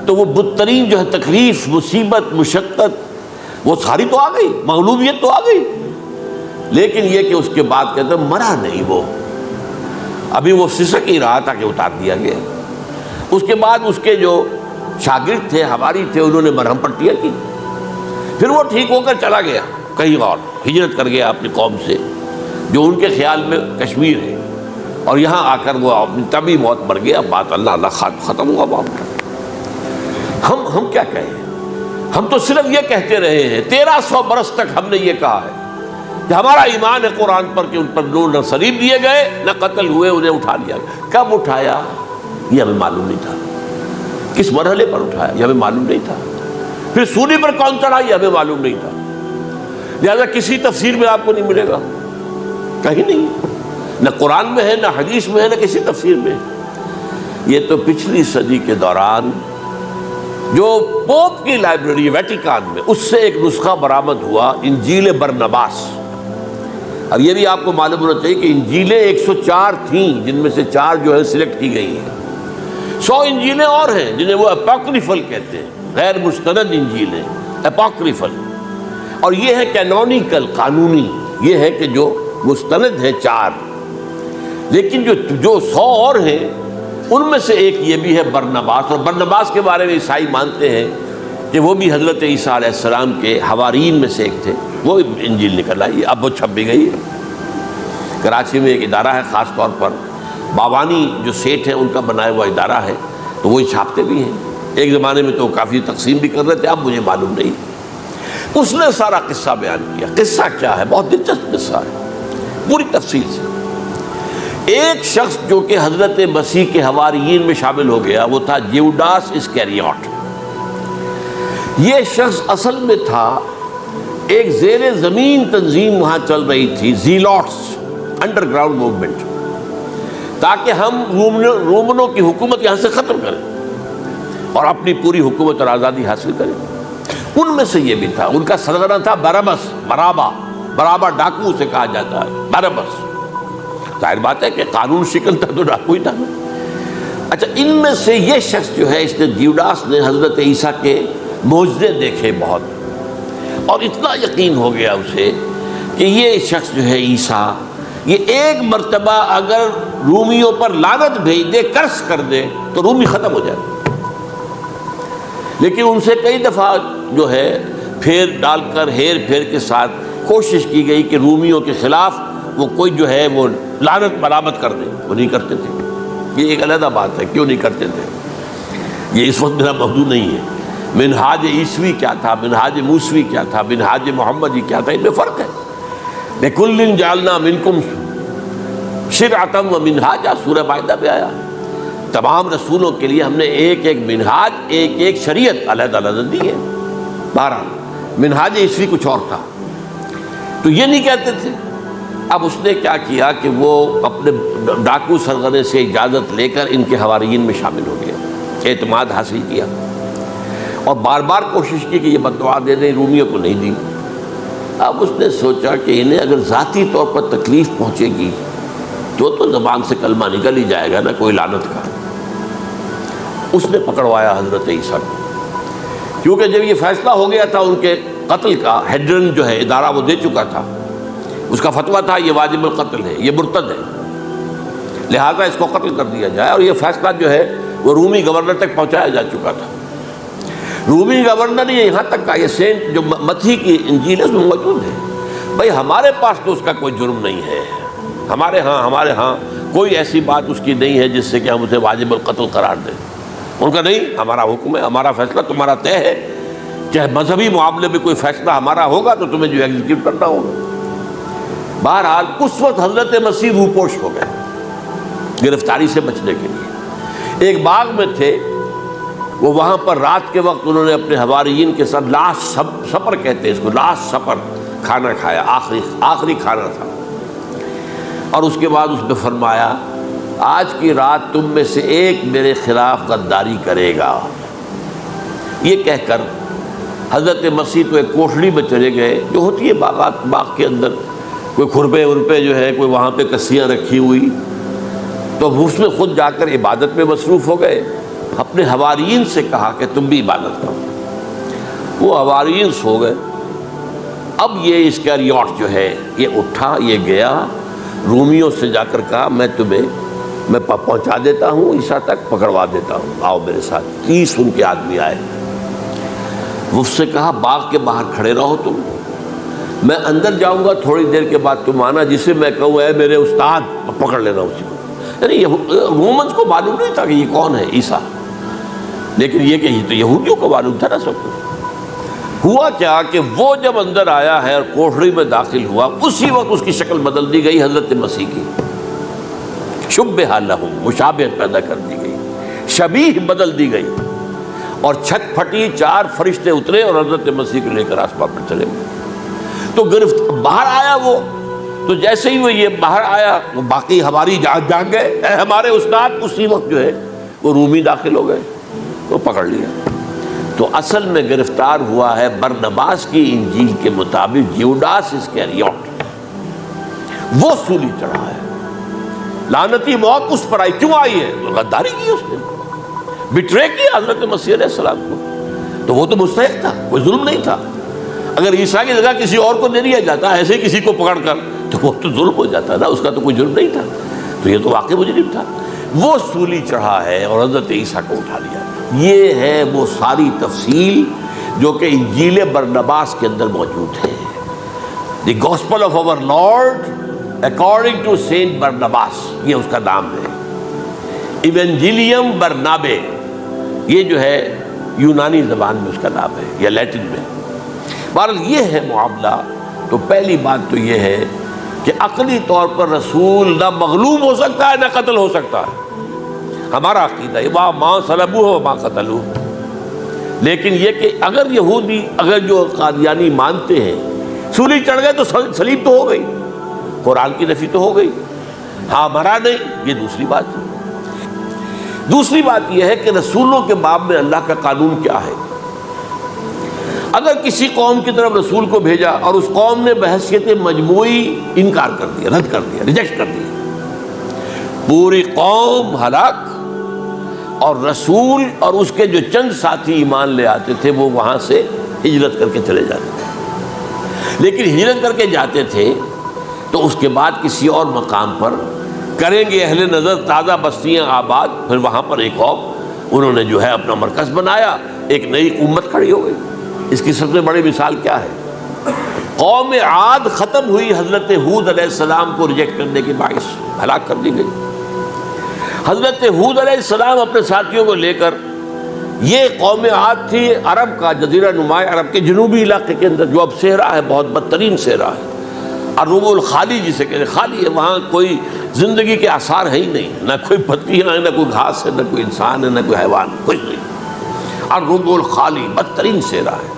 تو وہ بدترین جو ہے تکلیف، مصیبت، مشقت وہ ساری تو آ گئی، مغلوبیت تو آ گئی، لیکن یہ کہ اس کے بعد کہتے ہیں مرا نہیں، وہ ابھی وہ سسک ہی رہا تھا کہ اتار دیا گیا۔ اس کے بعد اس کے جو شاگرد تھے، حواری تھے، انہوں نے مرہم پٹیاں کی، پھر وہ ٹھیک ہو کر چلا گیا کہیں اور، ہجرت کر گیا اپنی قوم سے جو ان کے خیال میں کشمیر ہے، اور یہاں آ کر وہ اپنی طبی موت مر گیا۔ بات اللہ ختم ہوا بات۔ ہم کیا کہیں؟ ہم تو صرف یہ کہتے رہے ہیں، 1300 برس تک ہم نے یہ کہا ہے کہ ہمارا ایمان ہے قرآن پر کہ ان پر نہ صلیب دیے گئے نہ قتل ہوئے، انہیں اٹھا لیا گیا۔ کب اٹھایا یہ ہمیں معلوم نہیں تھا، کس مرحلے پر اٹھایا یہ ہمیں معلوم نہیں تھا، پھر سولی پر کون چڑھا یہ ہمیں معلوم نہیں تھا، لہذا کسی تفسیر میں آپ کو نہیں ملے گا، کہیں نہیں، نہ قرآن میں ہے، نہ حدیث میں ہے، نہ کسی تفسیر میں۔ یہ تو پچھلی صدی کے دوران جو پوپ کی لائبریری ویٹیکان میں، اس سے ایک نسخہ برآمد ہوا، انجیل برنباس۔ اب یہ بھی آپ کو معلوم ہونا چاہیے کہ انجیلیں 104 تھیں، جن میں سے 4 جو ہے سلیکٹ کی گئی ہیں۔ 100 انجیلیں اور ہیں جنہیں وہ اپوکریفل کہتے ہیں، غیر مستند انجیلیں، اپوکریفل، اور یہ ہے کینونیکل، قانونی، یہ ہے کہ جو مستند ہے 4، لیکن جو 100 اور ہیں ان میں سے ایک یہ بھی ہے برنباس، اور برنباس کے بارے میں عیسائی مانتے ہیں کہ وہ بھی حضرت عیسیٰ علیہ السلام کے حواریین میں سے ایک تھے، وہ انجیل نکل آئی، اب وہ چھپ بھی گئی ہے۔ کراچی میں ایک ادارہ ہے، خاص طور پر باوانی جو سیٹ ہیں ان کا بنایا ہوا ادارہ ہے، تو وہی چھاپتے بھی ہیں، ایک زمانے میں تو کافی تقسیم بھی کر رہے تھے، اب مجھے معلوم نہیں۔ اس نے سارا قصہ بیان کیا۔ قصہ کیا ہے؟ بہت دلچسپ قصہ ہے، پوری تفصیل سے۔ ایک شخص جو کہ حضرت مسیح کے حواریین میں شامل ہو گیا، وہ تھا جیوڈاس اسکریوٹ۔ یہ شخص اصل میں تھا ایک زیر زمین تنظیم وہاں چل رہی تھی، زیلوٹس، انڈر گراؤنڈ موومنٹ، تاکہ ہم رومنوں کی حکومت یہاں سے ختم کریں اور اپنی پوری حکومت اور آزادی حاصل کریں۔ ان میں سے یہ بھی تھا، ان کا سرغنہ تھا برابس، برابا ڈاکو سے کہا جاتا ہے، برابس۔ ظاہر بات ہے کہ قانون شکن تھا تو ڈاکو ہی تھا۔ اچھا، ان میں سے یہ شخص جو ہے، اس نے جیوڈاس نے حضرت عیسیٰ کے معجزے دیکھے بہت، اور اتنا یقین ہو گیا اسے کہ یہ شخص جو ہے عیسیٰ، یہ ایک مرتبہ اگر رومیوں پر لعنت بھیج دے، کرس کر دے، تو رومی ختم ہو جائے۔ لیکن ان سے کئی دفعہ جو ہے پھیر ڈال کر، ہیر پھیر کے ساتھ کوشش کی گئی کہ رومیوں کے خلاف وہ کوئی جو ہے وہ لعنت برآمد کر دے، وہ نہیں کرتے تھے۔ یہ ایک علیحدہ بات ہے، کیوں نہیں کرتے تھے، یہ اس وقت میرا موضوع نہیں ہے۔ منہاج عیسوی کیا تھا، منہاج موسوی کیا تھا، منہاج محمدی کیا تھا، ان میں فرق ہے۔ لِكُلٍّ جَعَلْنَا مِنْكُمْ شِرْعَةً وَمِنْهَاجًا، سورہ مائدہ میں آیا، تمام رسولوں کے لیے ہم نے ایک ایک منہاج، ایک ایک شریعت علیحدہ علیحدہ دی ہے۔ بہرحال منہاج عیسوی کچھ اور تھا، تو یہ نہیں کہتے تھے۔ اب اس نے کیا کیا کہ وہ اپنے ڈاکو سرغنے سے اجازت لے کر ان کے حواریین میں شامل ہو گیا، اعتماد حاصل کیا، اور بار بار کوشش کی کہ یہ بد دعا دے دیں، رومیوں کو نہیں دی۔ اب اس نے سوچا کہ انہیں اگر ذاتی طور پر تکلیف پہنچے گی تو زبان سے کلمہ نکل ہی جائے گا نا کوئی لعنت کا. اس نے پکڑوایا حضرت عیسیٰ کو، کیونکہ جب یہ فیصلہ ہو گیا تھا ان کے قتل کا، ہیڈرن جو ہے ادارہ وہ دے چکا تھا، اس کا فتویٰ تھا یہ واجب القتل ہے، یہ مرتد ہے، لہٰذا اس کو قتل کر دیا جائے. اور یہ فیصلہ جو ہے وہ رومی گورنر تک پہنچایا جا چکا تھا. رومی گورنر یہ یہاں تک کا، یہ سینٹ جو متی کی انجیل ہے اس میں موجود ہے، بھائی ہمارے پاس تو اس کا کوئی جرم نہیں ہے، ہمارے ہاں کوئی ایسی بات اس کی نہیں ہے جس سے کہ ہم اسے واجب القتل قرار دیں. ان کا نہیں، ہمارا حکم ہے، ہمارا فیصلہ تمہارا طے ہے، چاہے مذہبی معاملے میں کوئی فیصلہ ہمارا ہوگا تو تمہیں جو ایگزیکیوٹ کرنا ہوگا. بہرحال اس وقت حضرت مسیح روپوش ہو گئے گرفتاری سے بچنے کے لیے. ایک باغ میں تھے وہ، وہاں پر رات کے وقت انہوں نے اپنے حواریین کے ساتھ لاسٹ سپر کہتے ہیں اس کو، لاسٹ سپر کھانا کھایا، آخری کھانا تھا. اور اس کے بعد اس نے فرمایا آج کی رات تم میں سے ایک میرے خلاف غداری کرے گا. یہ کہہ کر حضرت مسیح تو ایک کوٹھڑی میں چلے گئے جو ہوتی ہے باغ کے اندر، کوئی کھرپے ورپے جو ہے، کوئی وہاں پہ کسیاں رکھی ہوئی، تو اس میں خود جا کر عبادت میں مصروف ہو گئے. اپنے حواریین سے کہا کہ تم بھی عبادت کرو. وہ حواریین سو گئے. اب یہ اسکریوٹ جو ہے یہ اٹھا، یہ گیا رومیوں سے جا کر کہا میں پہنچا دیتا ہوں عیسیٰ تک، پکڑوا دیتا ہوں، آؤ میرے ساتھ. 30 ان کے آدمی آئے. اس سے کہا باغ کے باہر کھڑے رہو تم، میں اندر جاؤں گا، تھوڑی دیر کے بعد تم آنا، جسے میں کہوں اے میرے استاد، پکڑ لینا اسی کو. یعنی رومنز کو معلوم نہیں تھا کہ یہ کون ہے عیسیٰ، لیکن یہ کہ یہ تو یہودیوں کو معلوم تھا نا سب کچھ. ہوا کیا کہ وہ جب اندر آیا ہے اور کوٹھڑی میں داخل ہوا، اسی وقت اس کی شکل بدل دی گئی حضرت مسیح کی. شبہ لہم، مشابہت پیدا کر دی گئی، شبیہ بدل دی گئی، اور چھت پھٹی، 4 فرشتے اترے اور حضرت مسیح کو لے کر آسمان پر چلے گئے. تو باہر آیا وہ، تو جیسے ہی وہ یہ باہر آیا وہ باقی ہماری جاگ گئے، اے ہمارے استاد. اسی وقت جو ہے وہ رومی داخل ہو گئے، وہ پکڑ لیا. تو اصل میں گرفتار ہوا ہے برنباس کی انجیل کے مطابق یوڈاس اسکریوٹ، وہ سولی چڑھا ہے. لعنتی موت اس پر آئی. کیوں آئی ہے؟ غداری کی اس نے، بٹرے کیا حضرت مسیح علیہ السلام کو. تو وہ تو مستحق تھا، کوئی ظلم نہیں تھا. اگر عیسیٰ کی جگہ کسی اور کو دے دیا جاتا ایسے کسی کو پکڑ کر تو وہ تو ظلم ہو جاتا نا، اس کا تو کوئی جرم نہیں تھا. تو یہ تو واقعی مجرم تھا. وہ سولی چڑھا ہے اور حضرت عیسیٰ کو اٹھا لیا. یہ ہے وہ ساری تفصیل جو کہ انجیل برنباس کے اندر موجود ہے. The gospel of our lord according to saint Barnabas, یہ اس کا نام ہے. ایونجیلیم برنابے، یہ جو ہے یونانی زبان میں اس کا نام ہے یا لیٹن میں. بہرحال یہ ہے معاملہ. تو پہلی بات تو یہ ہے کہ عقلی طور پر رسول نہ مغلوب ہو سکتا ہے نہ قتل ہو سکتا ہے. ہمارا عقیدہ ہے ماں صلبوہ ماں قتلوہ. لیکن یہ کہ اگر یہودی، اگر جو قادیانی مانتے ہیں سولی چڑھ گئے تو صلیب تو ہو گئی، قرآن کی نفی تو ہو گئی، ہاں مرا نہیں، یہ دوسری بات ہے. دوسری بات یہ ہے کہ رسولوں کے باب میں اللہ کا قانون کیا ہے. اگر کسی قوم کی طرف رسول کو بھیجا اور اس قوم نے بحیثیت مجموعی انکار کر دیا، رد کر دیا، ریجیکٹ کر دیا، پوری قوم ہلاک، اور رسول اور اس کے جو چند ساتھی ایمان لے آتے تھے وہ وہاں سے ہجرت کر کے چلے جاتے تھے. لیکن ہجرت کر کے جاتے تھے تو اس کے بعد کسی اور مقام پر کریں گے اہل نظر تازہ بستیاں آباد. پھر وہاں پر ایک اور انہوں نے جو ہے اپنا مرکز بنایا، ایک نئی امت کھڑی ہو گئی. اس کی سب سے بڑی مثال کیا ہے؟ قوم عاد ختم ہوئی حضرت ہود علیہ السلام کو ریجیکٹ کرنے کے باعث، ہلاک کر دی گئی. حضرت ہود علیہ السلام اپنے ساتھیوں کو لے کر، یہ قوم عاد تھی عرب کا جزیرہ نما عرب کے جنوبی علاقے کے اندر، جو اب صحرا ہے، بہت بدترین صحرا ہے، الربع الخالی جسے کہتے ہیں، خالی ہے. وہاں کوئی زندگی کے آثار ہے ہی نہیں، نہ کوئی پتیاں ہیں، نہ کوئی گھاس ہے، نہ کوئی انسان ہے، نہ کوئی حیوان، کچھ نہیں. الربع الخالی بدترین صحرا ہے.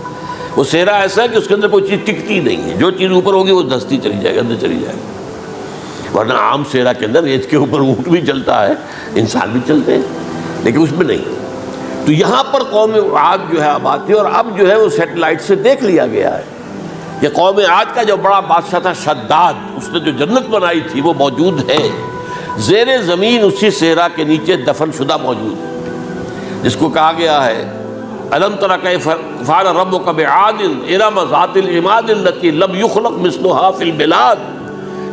وہ صحرا ایسا ہے کہ اس کے اندر کوئی چیز ٹکتی نہیں ہے، جو چیز اوپر ہوگی وہ دھستی چلی جائے گی، اندر چلی جائے گی. ورنہ عام صحرا کے اندر ریت کے اوپر اونٹ بھی چلتا ہے، انسان بھی چلتے ہیں، لیکن اس میں نہیں. تو یہاں پر قوم عاد جو ہے آباد تھی، اور اب جو ہے وہ سیٹلائٹ سے دیکھ لیا گیا ہے کہ قوم عاد کا جو بڑا بادشاہ تھا شداد، اس نے جو جنت بنائی تھی وہ موجود ہے، زیر زمین اسی صحرا کے نیچے دفن شدہ موجود ہے، جس کو کہا گیا ہے الم تر کیف فعل ربک بعاد ارم ذات العماد التی لم یخلق مثلها فی البلاد،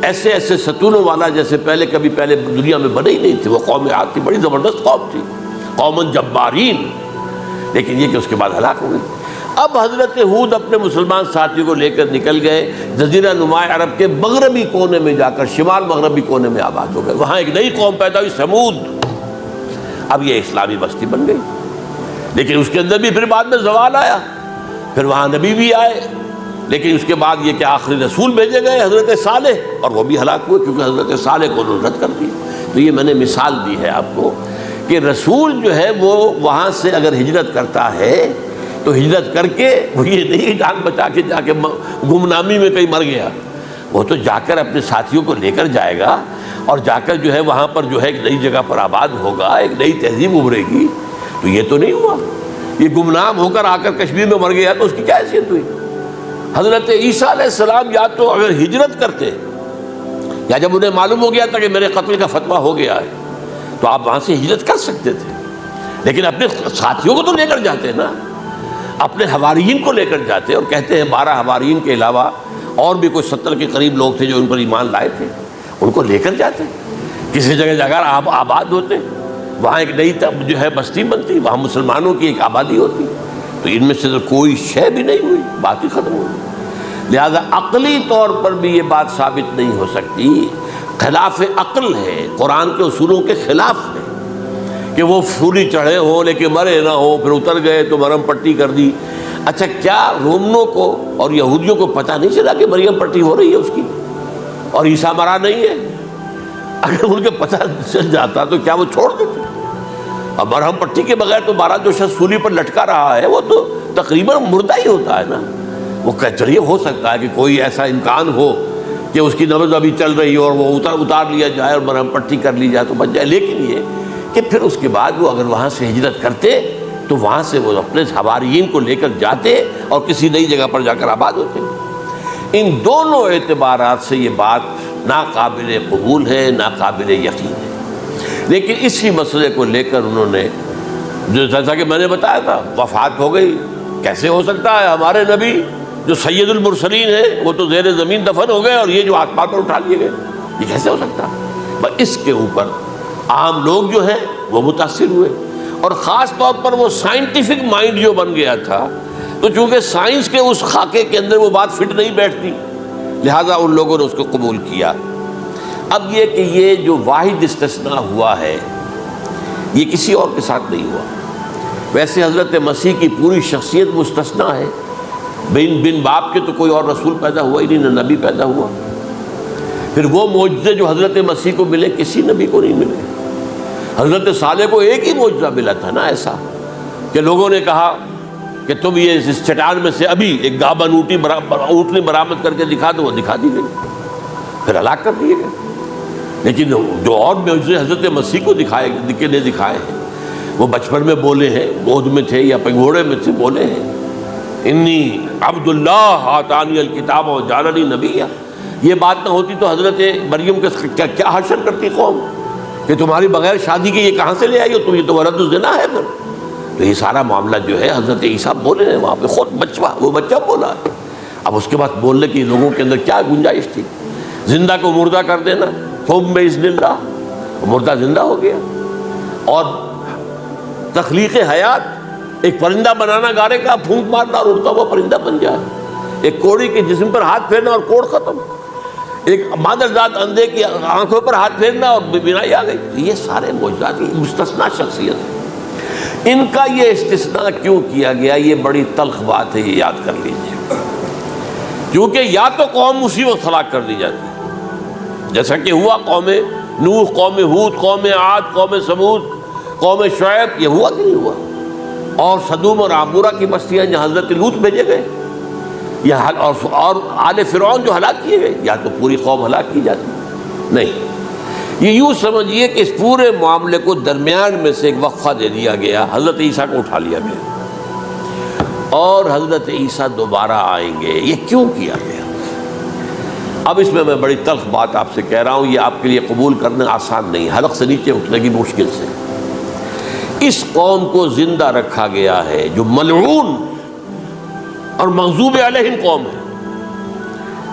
ایسے ایسے ستونوں والا جیسے پہلے دنیا میں بنے ہی نہیں تھے۔ وہ قوم عاد تھی، بڑی زبردست قوم تھی، قوم جبارین، لیکن یہ کہ اس کے بعد ہلاک ہو گئی۔ اب حضرت ہود اپنے مسلمان ساتھیوں کو لے کر نکل گئے جزیرہ نماء عرب کے مغربی کونے میں جا کر، شمال مغربی کونے میں آباد ہو گئے۔ وہاں ایک نئی قوم پیدا ہوئی، سمود۔ اب یہ اسلامی بستی بن گئی، لیکن اس کے اندر بھی پھر بعد میں زوال آیا، پھر وہاں نبی بھی آئے، لیکن اس کے بعد یہ کہ آخری رسول بھیجے گئے حضرت صالح، اور وہ بھی ہلاک ہوئے کیونکہ حضرت صالح کو انہوں نے رد کر دی۔ تو یہ میں نے مثال دی ہے آپ کو کہ رسول جو ہے وہ وہاں سے اگر ہجرت کرتا ہے تو ہجرت کر کے وہ یہ نہیں جان بچا کے جا کے گمنامی میں کہیں مر گیا، وہ تو جا کر اپنے ساتھیوں کو لے کر جائے گا، اور جا کر جو ہے وہاں پر جو ہے ایک نئی جگہ پر آباد ہوگا، ایک نئی تہذیب ابھرے گی۔ تو یہ تو نہیں ہوا، یہ گمنام ہو کر آ کر کشمیر میں مر گیا تو اس کی کیا حیثیت ہوئی؟ حضرت عیسیٰ علیہ السلام یا تو اگر ہجرت کرتے، یا جب انہیں معلوم ہو گیا تھا کہ میرے قتل کا فتویٰ ہو گیا ہے، تو آپ وہاں سے ہجرت کر سکتے تھے، لیکن اپنے ساتھیوں کو تو لے کر جاتے نا، اپنے حواریین کو لے کر جاتے، اور کہتے ہیں 12 حواریین کے علاوہ اور بھی کوئی 70 کے قریب لوگ تھے جو ان پر ایمان لائے تھے، ان کو لے کر جاتے، کسی جگہ جا کر آباد ہوتے، وہاں ایک نئی جو ہے بستی بنتی، وہاں مسلمانوں کی ایک آبادی ہوتی۔ تو ان میں سے تو کوئی شے بھی نہیں ہوئی، بات ہی ختم ہو گئی۔ لہذا عقلی طور پر بھی یہ بات ثابت نہیں ہو سکتی، خلاف عقل ہے، قرآن کے اصولوں کے خلاف ہے کہ وہ پھولی چڑھے ہوں لیکن مرے نہ ہوں، پھر اتر گئے تو مرہم پٹی کر دی۔ اچھا، کیا رومنوں کو اور یہودیوں کو پتہ نہیں چلا کہ مریم پٹی ہو رہی ہے اس کی اور عیسیٰ مرا نہیں ہے؟ اگر ان کے پتہ چل جاتا تو کیا وہ چھوڑ دیتے؟ اب مرہم پٹی کے بغیر تو 12 جو شخص سولی پر لٹکا رہا ہے وہ تو تقریباً مردہ ہی ہوتا ہے نا۔ وہ چلیے ہو سکتا ہے کہ کوئی ایسا امکان ہو کہ اس کی نبض ابھی چل رہی ہو اور وہ اتار لیا جائے اور مرہم پٹی کر لی جائے تو بچ جائے، لیکن یہ کہ پھر اس کے بعد وہ اگر وہاں سے ہجرت کرتے تو وہاں سے وہ اپنے حواریین کو لے کر جاتے اور کسی نئی جگہ پر جا کر آباد ہوتے۔ ان دونوں اعتبارات سے یہ بات ناقابل قبول ہے، ناقابل یقین ہے۔ لیکن اسی مسئلے کو لے کر انہوں نے، جو جیسا کہ میں نے بتایا تھا، وفات ہو گئی، کیسے ہو سکتا ہے ہمارے نبی جو سید المرسلین ہیں وہ تو زیر زمین دفن ہو گئے اور یہ جو آسمان پر اٹھا لیے گئے، یہ کیسے ہو سکتا؟ بس اس کے اوپر عام لوگ جو ہیں وہ متاثر ہوئے، اور خاص طور پر وہ سائنٹیفک مائنڈ جو بن گیا تھا، تو چونکہ سائنس کے اس خاکے کے اندر وہ بات فٹ نہیں بیٹھتی، لہٰذا ان لوگوں نے اس کو قبول کیا۔ اب یہ کہ یہ جو واحد استثناء ہوا ہے یہ کسی اور کے ساتھ نہیں ہوا۔ ویسے حضرت مسیح کی پوری شخصیت مستثنیٰ ہے، بن باپ کے تو کوئی اور رسول پیدا ہوا ہی نہیں، نہ نبی پیدا ہوا۔ پھر وہ معجزے جو حضرت مسیح کو ملے کسی نبی کو نہیں ملے۔ حضرت صالح کو ایک ہی معجزہ ملا تھا نا ایسا کہ لوگوں نے کہا کہ تم یہ اس چٹان میں سے ابھی ایک گابن اونٹنی برآمد کر کے دکھا دو، وہ دکھا دی گئی، پھر ہلاک کر دیے گئے۔ لیکن جو اور معجزے حضرت مسیح کو دکھائے ہیں وہ بچپن میں بولے ہیں، گود میں تھے یا پگھوڑے میں تھے، بولے ہیں انی عبد اللہ آتانی الکتاب و جعلنی نبیا۔ یہ بات نہ ہوتی تو حضرت مریم کے کیا حشر کرتی قوم کہ تمہاری بغیر شادی کے یہ کہاں سے لے آئی ہو تم، یہ تو ولد الزنا ہے۔ پھر تو یہ سارا معاملہ جو ہے حضرت عیسیٰ بولے ہیں وہاں پہ، خود وہ بچہ بولا ہے۔ اب اس کے بعد بولنے کی لوگوں کے اندر کیا گنجائش تھی؟ زندہ کو مردہ کر دینا، ثم بإذن اللہ، مردہ زندہ ہو گیا۔ اور تخلیق حیات، ایک پرندہ بنانا گارے کا، پھونک مارنا اور اڑتا ہوا پرندہ بن جائے، ایک کوڑی کے جسم پر ہاتھ پھیرنا اور کوڑ ختم، ایک مادرزاد اندھے کی آنکھوں پر ہاتھ پھیرنا اور بینائی آ گئی۔ یہ سارے معجزات مستثنیٰ شخصیت ہیں۔ ان کا یہ استثناء کیوں کیا گیا؟ یہ بڑی تلخ بات ہے، یہ یاد کر لیجیے، کیونکہ یا تو قوم اسی وقت ہلاک کر دی جاتی جیسا کہ ہوا قوم نوح، قوم ہود، قوم عاد، قوم سمود، قوم شعیب، یہ ہوا کہ نہیں ہوا؟ اور صدوم اور عمورہ کی بستیاں جہاں حضرت لوط بھیجے گئے، اور آل فرعون جو ہلاک کیے گئے، یا تو پوری قوم ہلاک کی جاتی؟ نہیں، یہ یوں سمجھیے کہ اس پورے معاملے کو درمیان میں سے ایک وقفہ دے دیا گیا، حضرت عیسیٰ کو اٹھا لیا گیا، اور حضرت عیسیٰ دوبارہ آئیں گے. یہ کیوں کیا گیا؟ اب اس میں بڑی تلخ بات آپ سے کہہ رہا ہوں، یہ آپ کے لیے قبول کرنا آسان نہیں، حلق سے نیچے اٹھنے کی مشکل سے. اس قوم کو زندہ رکھا گیا ہے جو ملعون اور مغضوب علیہم قوم ہے.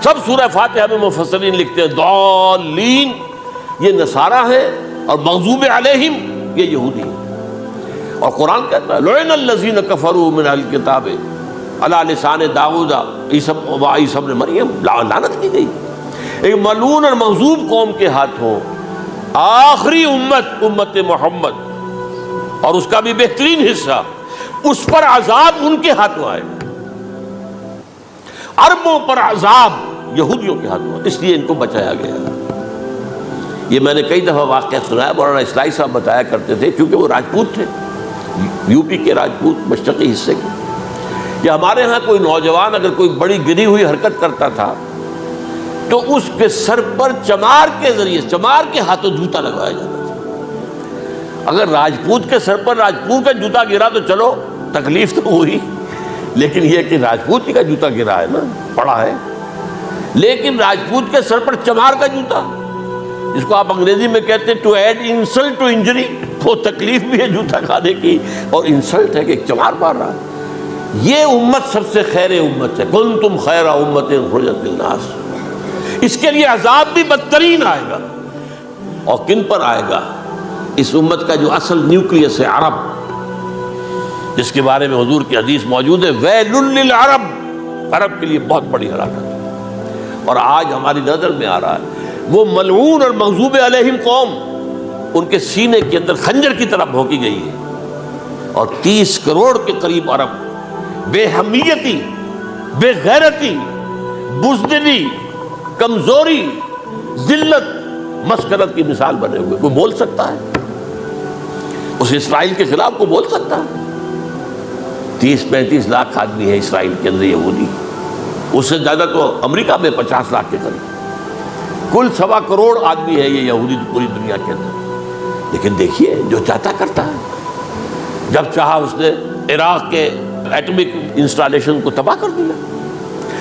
سب سورہ فاتحہ میں مفسرین لکھتے ہیں ضالین یہ نصارہ ہیں اور مغضوب علیہم یہ یہودی ہیں. اور قرآن کہتا ہے لعن الذین کفروا من اہل الکتاب علی لسان داؤد عیسی ابن مریم، لعنت کی گئی ایک ملعون اور مغضوب قوم کے ہاتھوں. آخری امت محمد اور اس کا بھی بہترین حصہ، اس پر عذاب ان کے ہاتھوں آئے گا. عربوں پر عذاب یہودیوں کے ہاتھوں، اس لیے ان کو بچایا گیا. یہ میں نے کئی دفعہ واقعہ سنایا، مولانا اصلاحی صاحب بتایا کرتے تھے، کیونکہ وہ راجپوت تھے، یو پی کے راجپوت مشرقی حصے کے. کہ ہمارے ہاں کوئی نوجوان اگر کوئی بڑی گری ہوئی حرکت کرتا تھا تو اس کے سر پر چمار کے ذریعے، چمار کے ہاتھوں جوتا لگوایا جاتا تھا. اگر راجپوت کے سر پر راجپوت کا جوتا گرا تو چلو تکلیف تو ہوئی، لیکن یہ کہ راجپوت ہی کا جوتا گرا ہے نا، پڑا ہے. لیکن راجپوت کے سر پر چمار کا جوتا، جس کو آپ انگریزی میں کہتے ہیں to add insult to injury, وہ تکلیف بھی ہے جوتا کھانے کی اور انسلٹ ہے کہ ایک چمار مار رہا ہے. یہ امت سب سے خیر امت ہے، کنتم خیر امت اخرجت للناس. اس کے لیے عذاب بھی بدترین آئے گا. اور کن پر آئے گا؟ اس امت کا جو اصل نیوکلیس ہے عرب، جس کے بارے میں حضور کی حدیث موجود ہے ویل للعرب، عرب کے لیے بہت بڑی ہلاکت. اور آج ہماری نظر میں آ رہا ہے وہ ملعون اور مغضوب علیہم قوم، ان کے سینے کے اندر خنجر کی طرح بھونکی گئی ہے. اور 30 کروڑ کے قریب عرب بے حمیتی، بے غیرتی، بزدلی، کمزوری، ذلت، مسکرت کی مثال بنے ہوئے. کوئی بول سکتا ہے اس اسرائیل کے خلاف؟ کو بول سکتا ہے؟ 30-35 لاکھ آدمی ہے اسرائیل کے اندر یہودی، اس سے زیادہ تو امریکہ میں 50 لاکھ کے قریب. کل 1.25 کروڑ آدمی ہے یہ یہودی پوری دنیا کے اندر. لیکن دیکھیے جو چاہتا کرتا ہے. جب چاہا اس نے عراق کے ایٹمک انسٹالیشن کو تباہ کر دیا،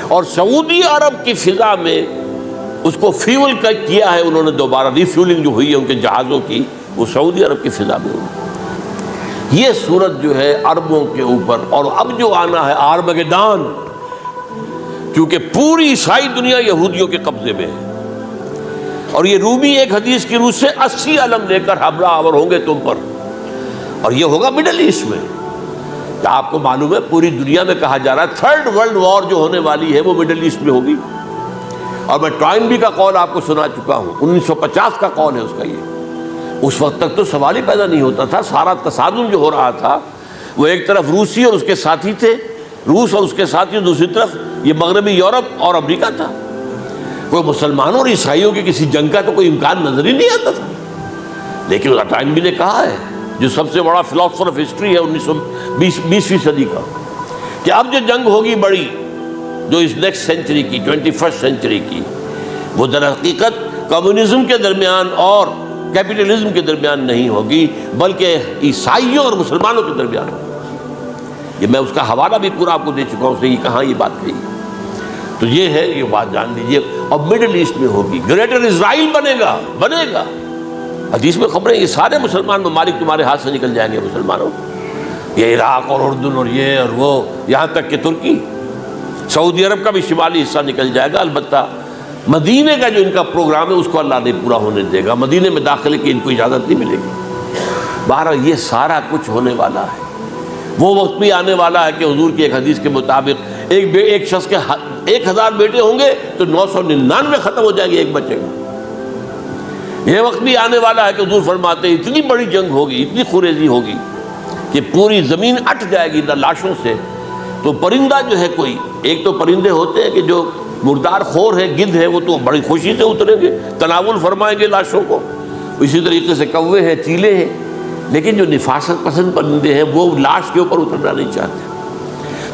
اور سعودی عرب کی فضا میں اس کو فیول کیا ہے انہوں نے. دوبارہ ری فیولنگ جو ہوئی ہے ان کے جہازوں کی، وہ سعودی عرب کی فضا میں ہوئی. یہ صورت جو ہے عربوں کے اوپر. اور اب جو آنا ہے آرمگیدان، کیونکہ پوری عیسائی دنیا یہودیوں کے قبضے میں ہے. اور یہ رومی ایک حدیث کی روح سے 80 علم لے کر حملہ آور ہوں گے تم پر. اور یہ ہوگا مڈل ایسٹ میں. آپ کو معلوم ہے پوری دنیا میں کہا جا رہا ہے 3rd ورلڈ وار جو ہونے والی ہے وہ مڈل ایسٹ میں ہوگی. اور میں ٹوائنبی کا قول آپ کو سنا چکا ہوں، 1950 کا قول ہے اس کا. یہ اس وقت تک تو سوال ہی پیدا نہیں ہوتا تھا. سارا تصادم جو ہو رہا تھا وہ ایک طرف روسی اور اس کے ساتھی تھے، روس اور اس کے ساتھی، دوسری طرف یہ مغربی یورپ اور امریکہ تھا. کوئی مسلمانوں اور عیسائیوں کی کسی جنگ کا تو کوئی امکان نظر ہی نہیں آتا تھا. لیکن ٹائنبی نے کہا ہے، جو سب سے بڑا فلاسفر آف ہسٹری ہے 20ویں صدی کا، کہ اب جو جنگ ہوگی بڑی، جو اس نیکسٹ سینچری کی، 21st سینچری کی، وہ در حقیقت کمیونزم کے درمیان اور کیپٹلزم کے درمیان نہیں ہوگی، بلکہ عیسائیوں اور مسلمانوں کے درمیان ہوگی. یہ میں اس کا حوالہ بھی پورا آپ کو دے چکا ہوں، اس نے یہ کہاں یہ بات کہی. تو یہ ہے، یہ بات جان لیجیے. اور مڈل ایسٹ میں ہوگی، گریٹر اسرائیل بنے گا. حدیث میں خبریں یہ سارے مسلمان ممالک تمہارے ہاتھ سے نکل جائیں گے. مسلمانوں، یہ عراق اور اردن اور یہ اور وہ، یہاں تک کہ ترکی، سعودی عرب کا بھی شمالی حصہ نکل جائے گا. البتہ مدینے کا جو ان کا پروگرام ہے اس کو اللہ نہیں پورا ہونے دے گا. مدینے میں داخلے کی ان کو اجازت نہیں ملے گی. بہرحال یہ سارا کچھ ہونے والا ہے. وہ وقت بھی آنے والا ہے کہ حضور کی ایک حدیث کے مطابق ایک شخص کے 1000 بیٹے ہوں گے تو 999 ختم ہو جائیں گے، ایک بچے گا. یہ وقت بھی آنے والا ہے کہ حضور فرماتے ہیں اتنی بڑی جنگ ہوگی، اتنی خوریزی ہوگی کہ پوری زمین اٹ جائے گی لاشوں سے. تو پرندہ جو ہے، کوئی ایک تو پرندے ہوتے ہیں کہ جو مردار خور ہے، گدھ ہے، وہ تو بڑی خوشی سے اتریں گے، تناول فرمائیں گے لاشوں کو. اسی طریقے سے کوے ہیں، چیلے ہیں. لیکن جو نفاست پسند پرندے ہیں وہ لاش کے اوپر اترنا نہیں چاہتے.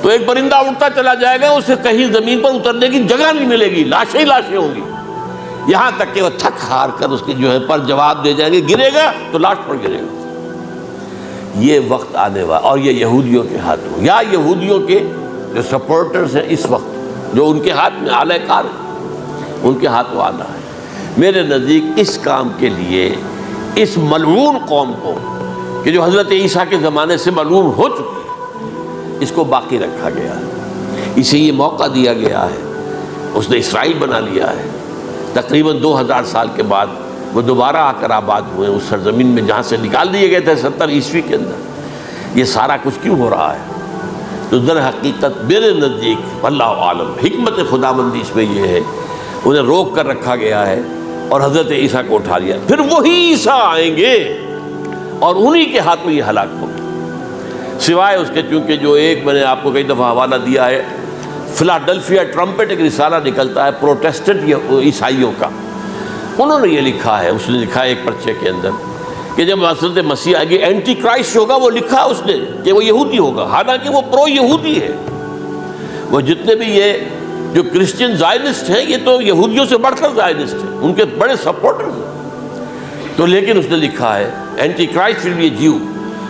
تو ایک پرندہ اڑتا چلا جائے گا، اسے کہیں زمین پر اترنے کی جگہ نہیں ملے گی، لاشیں ہی لاشیں ہوں گی. یہاں تک کہ وہ تھک ہار کر اس کے جو ہے پر جواب دے جائیں گے، گرے گا تو لاش پر گرے گا. یہ وقت آنے والا، اور یہ یہودیوں کے ہاتھوں، یا یہودیوں کے جو سپورٹرز ہیں اس وقت، جو ان کے ہاتھ میں آلہ کار ہیں، ان کے ہاتھوں آنا ہے۔ میرے نزدیک اس کام کے لیے اس ملعون قوم کو، کہ جو حضرت عیسیٰ کے زمانے سے ملعون ہو چکی ہے، اس کو باقی رکھا گیا ہے، اسے یہ موقع دیا گیا ہے۔ اس نے اسرائیل بنا لیا ہے، تقریباً 2000 سال کے بعد وہ دوبارہ آ کر آباد ہوئے اس سرزمین میں جہاں سے نکال دیے گئے تھے 70 عیسوی کے اندر۔ یہ سارا کچھ کیوں ہو رہا ہے؟ تو در حقیقت میرے نزدیک واللہ عالم حکمت خداوندی اس میں یہ ہے، انہیں روک کر رکھا گیا ہے اور حضرت عیسیٰ کو اٹھا لیا، پھر وہی عیسیٰ آئیں گے اور انہی کے ہاتھ میں یہ ہلاک ہوگا۔ سوائے اس کے چونکہ جو ایک میں نے آپ کو کئی دفعہ حوالہ دیا ہے، فلاڈلفیا ٹرمپٹ ایک رسالہ نکلتا ہے پروٹیسٹنٹ عیسائیوں کا، انہوں نے یہ لکھا ہے، اس نے لکھا ہے ایک پرچے کے اندر کہ جب حضرت مسیح آئے گی اینٹی کرائسٹ ہوگا، وہ لکھا اس نے کہ وہ یہودی ہوگا، حالانکہ وہ پرو یہودی ہے۔ وہ جتنے بھی یہ جو کرسچن زائنسٹ ہیں، یہ تو یہودیوں سے بڑھ کر زائنسٹ ہیں، ان کے بڑے سپورٹرز ہیں۔ تو لیکن اس نے لکھا ہے اینٹی کرائسٹ ول بی اے جیو۔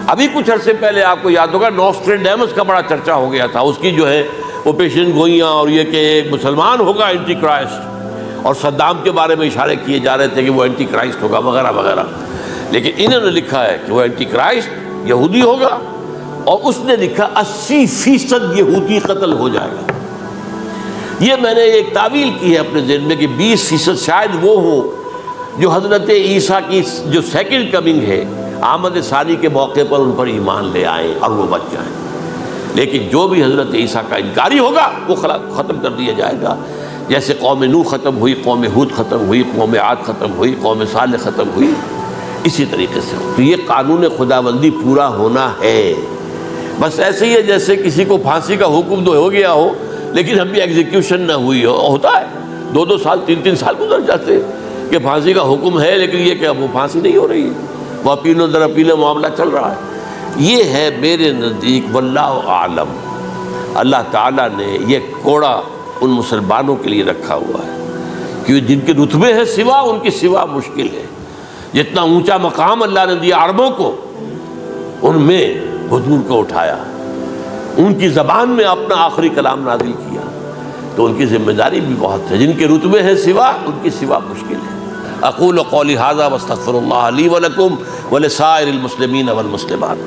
ابھی کچھ عرصے پہلے آپ کو یاد ہوگا نوسٹریڈیمس کا بڑا چرچا ہو گیا تھا، اس کی جو ہے وہ پیشن گوئیاں اور یہ کہ ایک مسلمان ہوگا اینٹی کرائسٹ، اور صدام کے بارے میں اشارے کیے جا رہے تھے کہ وہ اینٹی کرائسٹ ہوگا وغیرہ وغیرہ۔ لیکن انہوں نے لکھا ہے کہ وہ اینٹی کرائسٹ یہودی ہوگا، اور اس نے لکھا 80% یہودی قتل ہو جائے گا۔ یہ میں نے ایک تعویل کی ہے اپنے ذہن میں کہ 20% شاید وہ ہوں جو حضرت عیسیٰ کی جو سیکنڈ کمنگ ہے، آمد ثانی کے موقع پر ان پر ایمان لے آئیں اور وہ بچ جائیں۔ لیکن جو بھی حضرت عیسیٰ کا انکاری ہوگا وہ ختم کر دیا جائے گا، جیسے قوم نوح ختم ہوئی، قوم ہود ختم ہوئی، قوم عاد ختم ہوئی، قوم صالح ختم ہوئی، اسی طریقے سے۔ تو یہ قانون خداوندی پورا ہونا ہے۔ بس ایسے ہی ہے جیسے کسی کو پھانسی کا حکم تو ہو گیا ہو لیکن ابھی ایگزیکیوشن نہ ہوئی ہو، ہوتا ہے 2 سال 3 سال گزر جاتے کہ پھانسی کا حکم ہے لیکن یہ کہ اب وہ پھانسی نہیں ہو رہی ہے، وہ اپیلوں در اپیلوں معاملہ چل رہا ہے۔ یہ ہے میرے نزدیک واللہ عالم، اللہ تعالیٰ نے یہ کوڑا ان مسلمانوں کے لیے رکھا ہوا ہے کہ جن کے رتبے ہیں سوا، ان کی سوا مشکل ہے۔ جتنا اونچا مقام اللہ نے دیا عربوں کو، ان میں حضور کو اٹھایا، ان کی زبان میں اپنا آخری کلام نازل کیا، تو ان کی ذمہ داری بھی بہت ہے۔ جن کے رتبے ہیں سوا، ان کی سوا مشکل ہے۔ اقول قولی ھذا واستغفر اللہ لی ولکم ولسائر المسلمین والمسلمات۔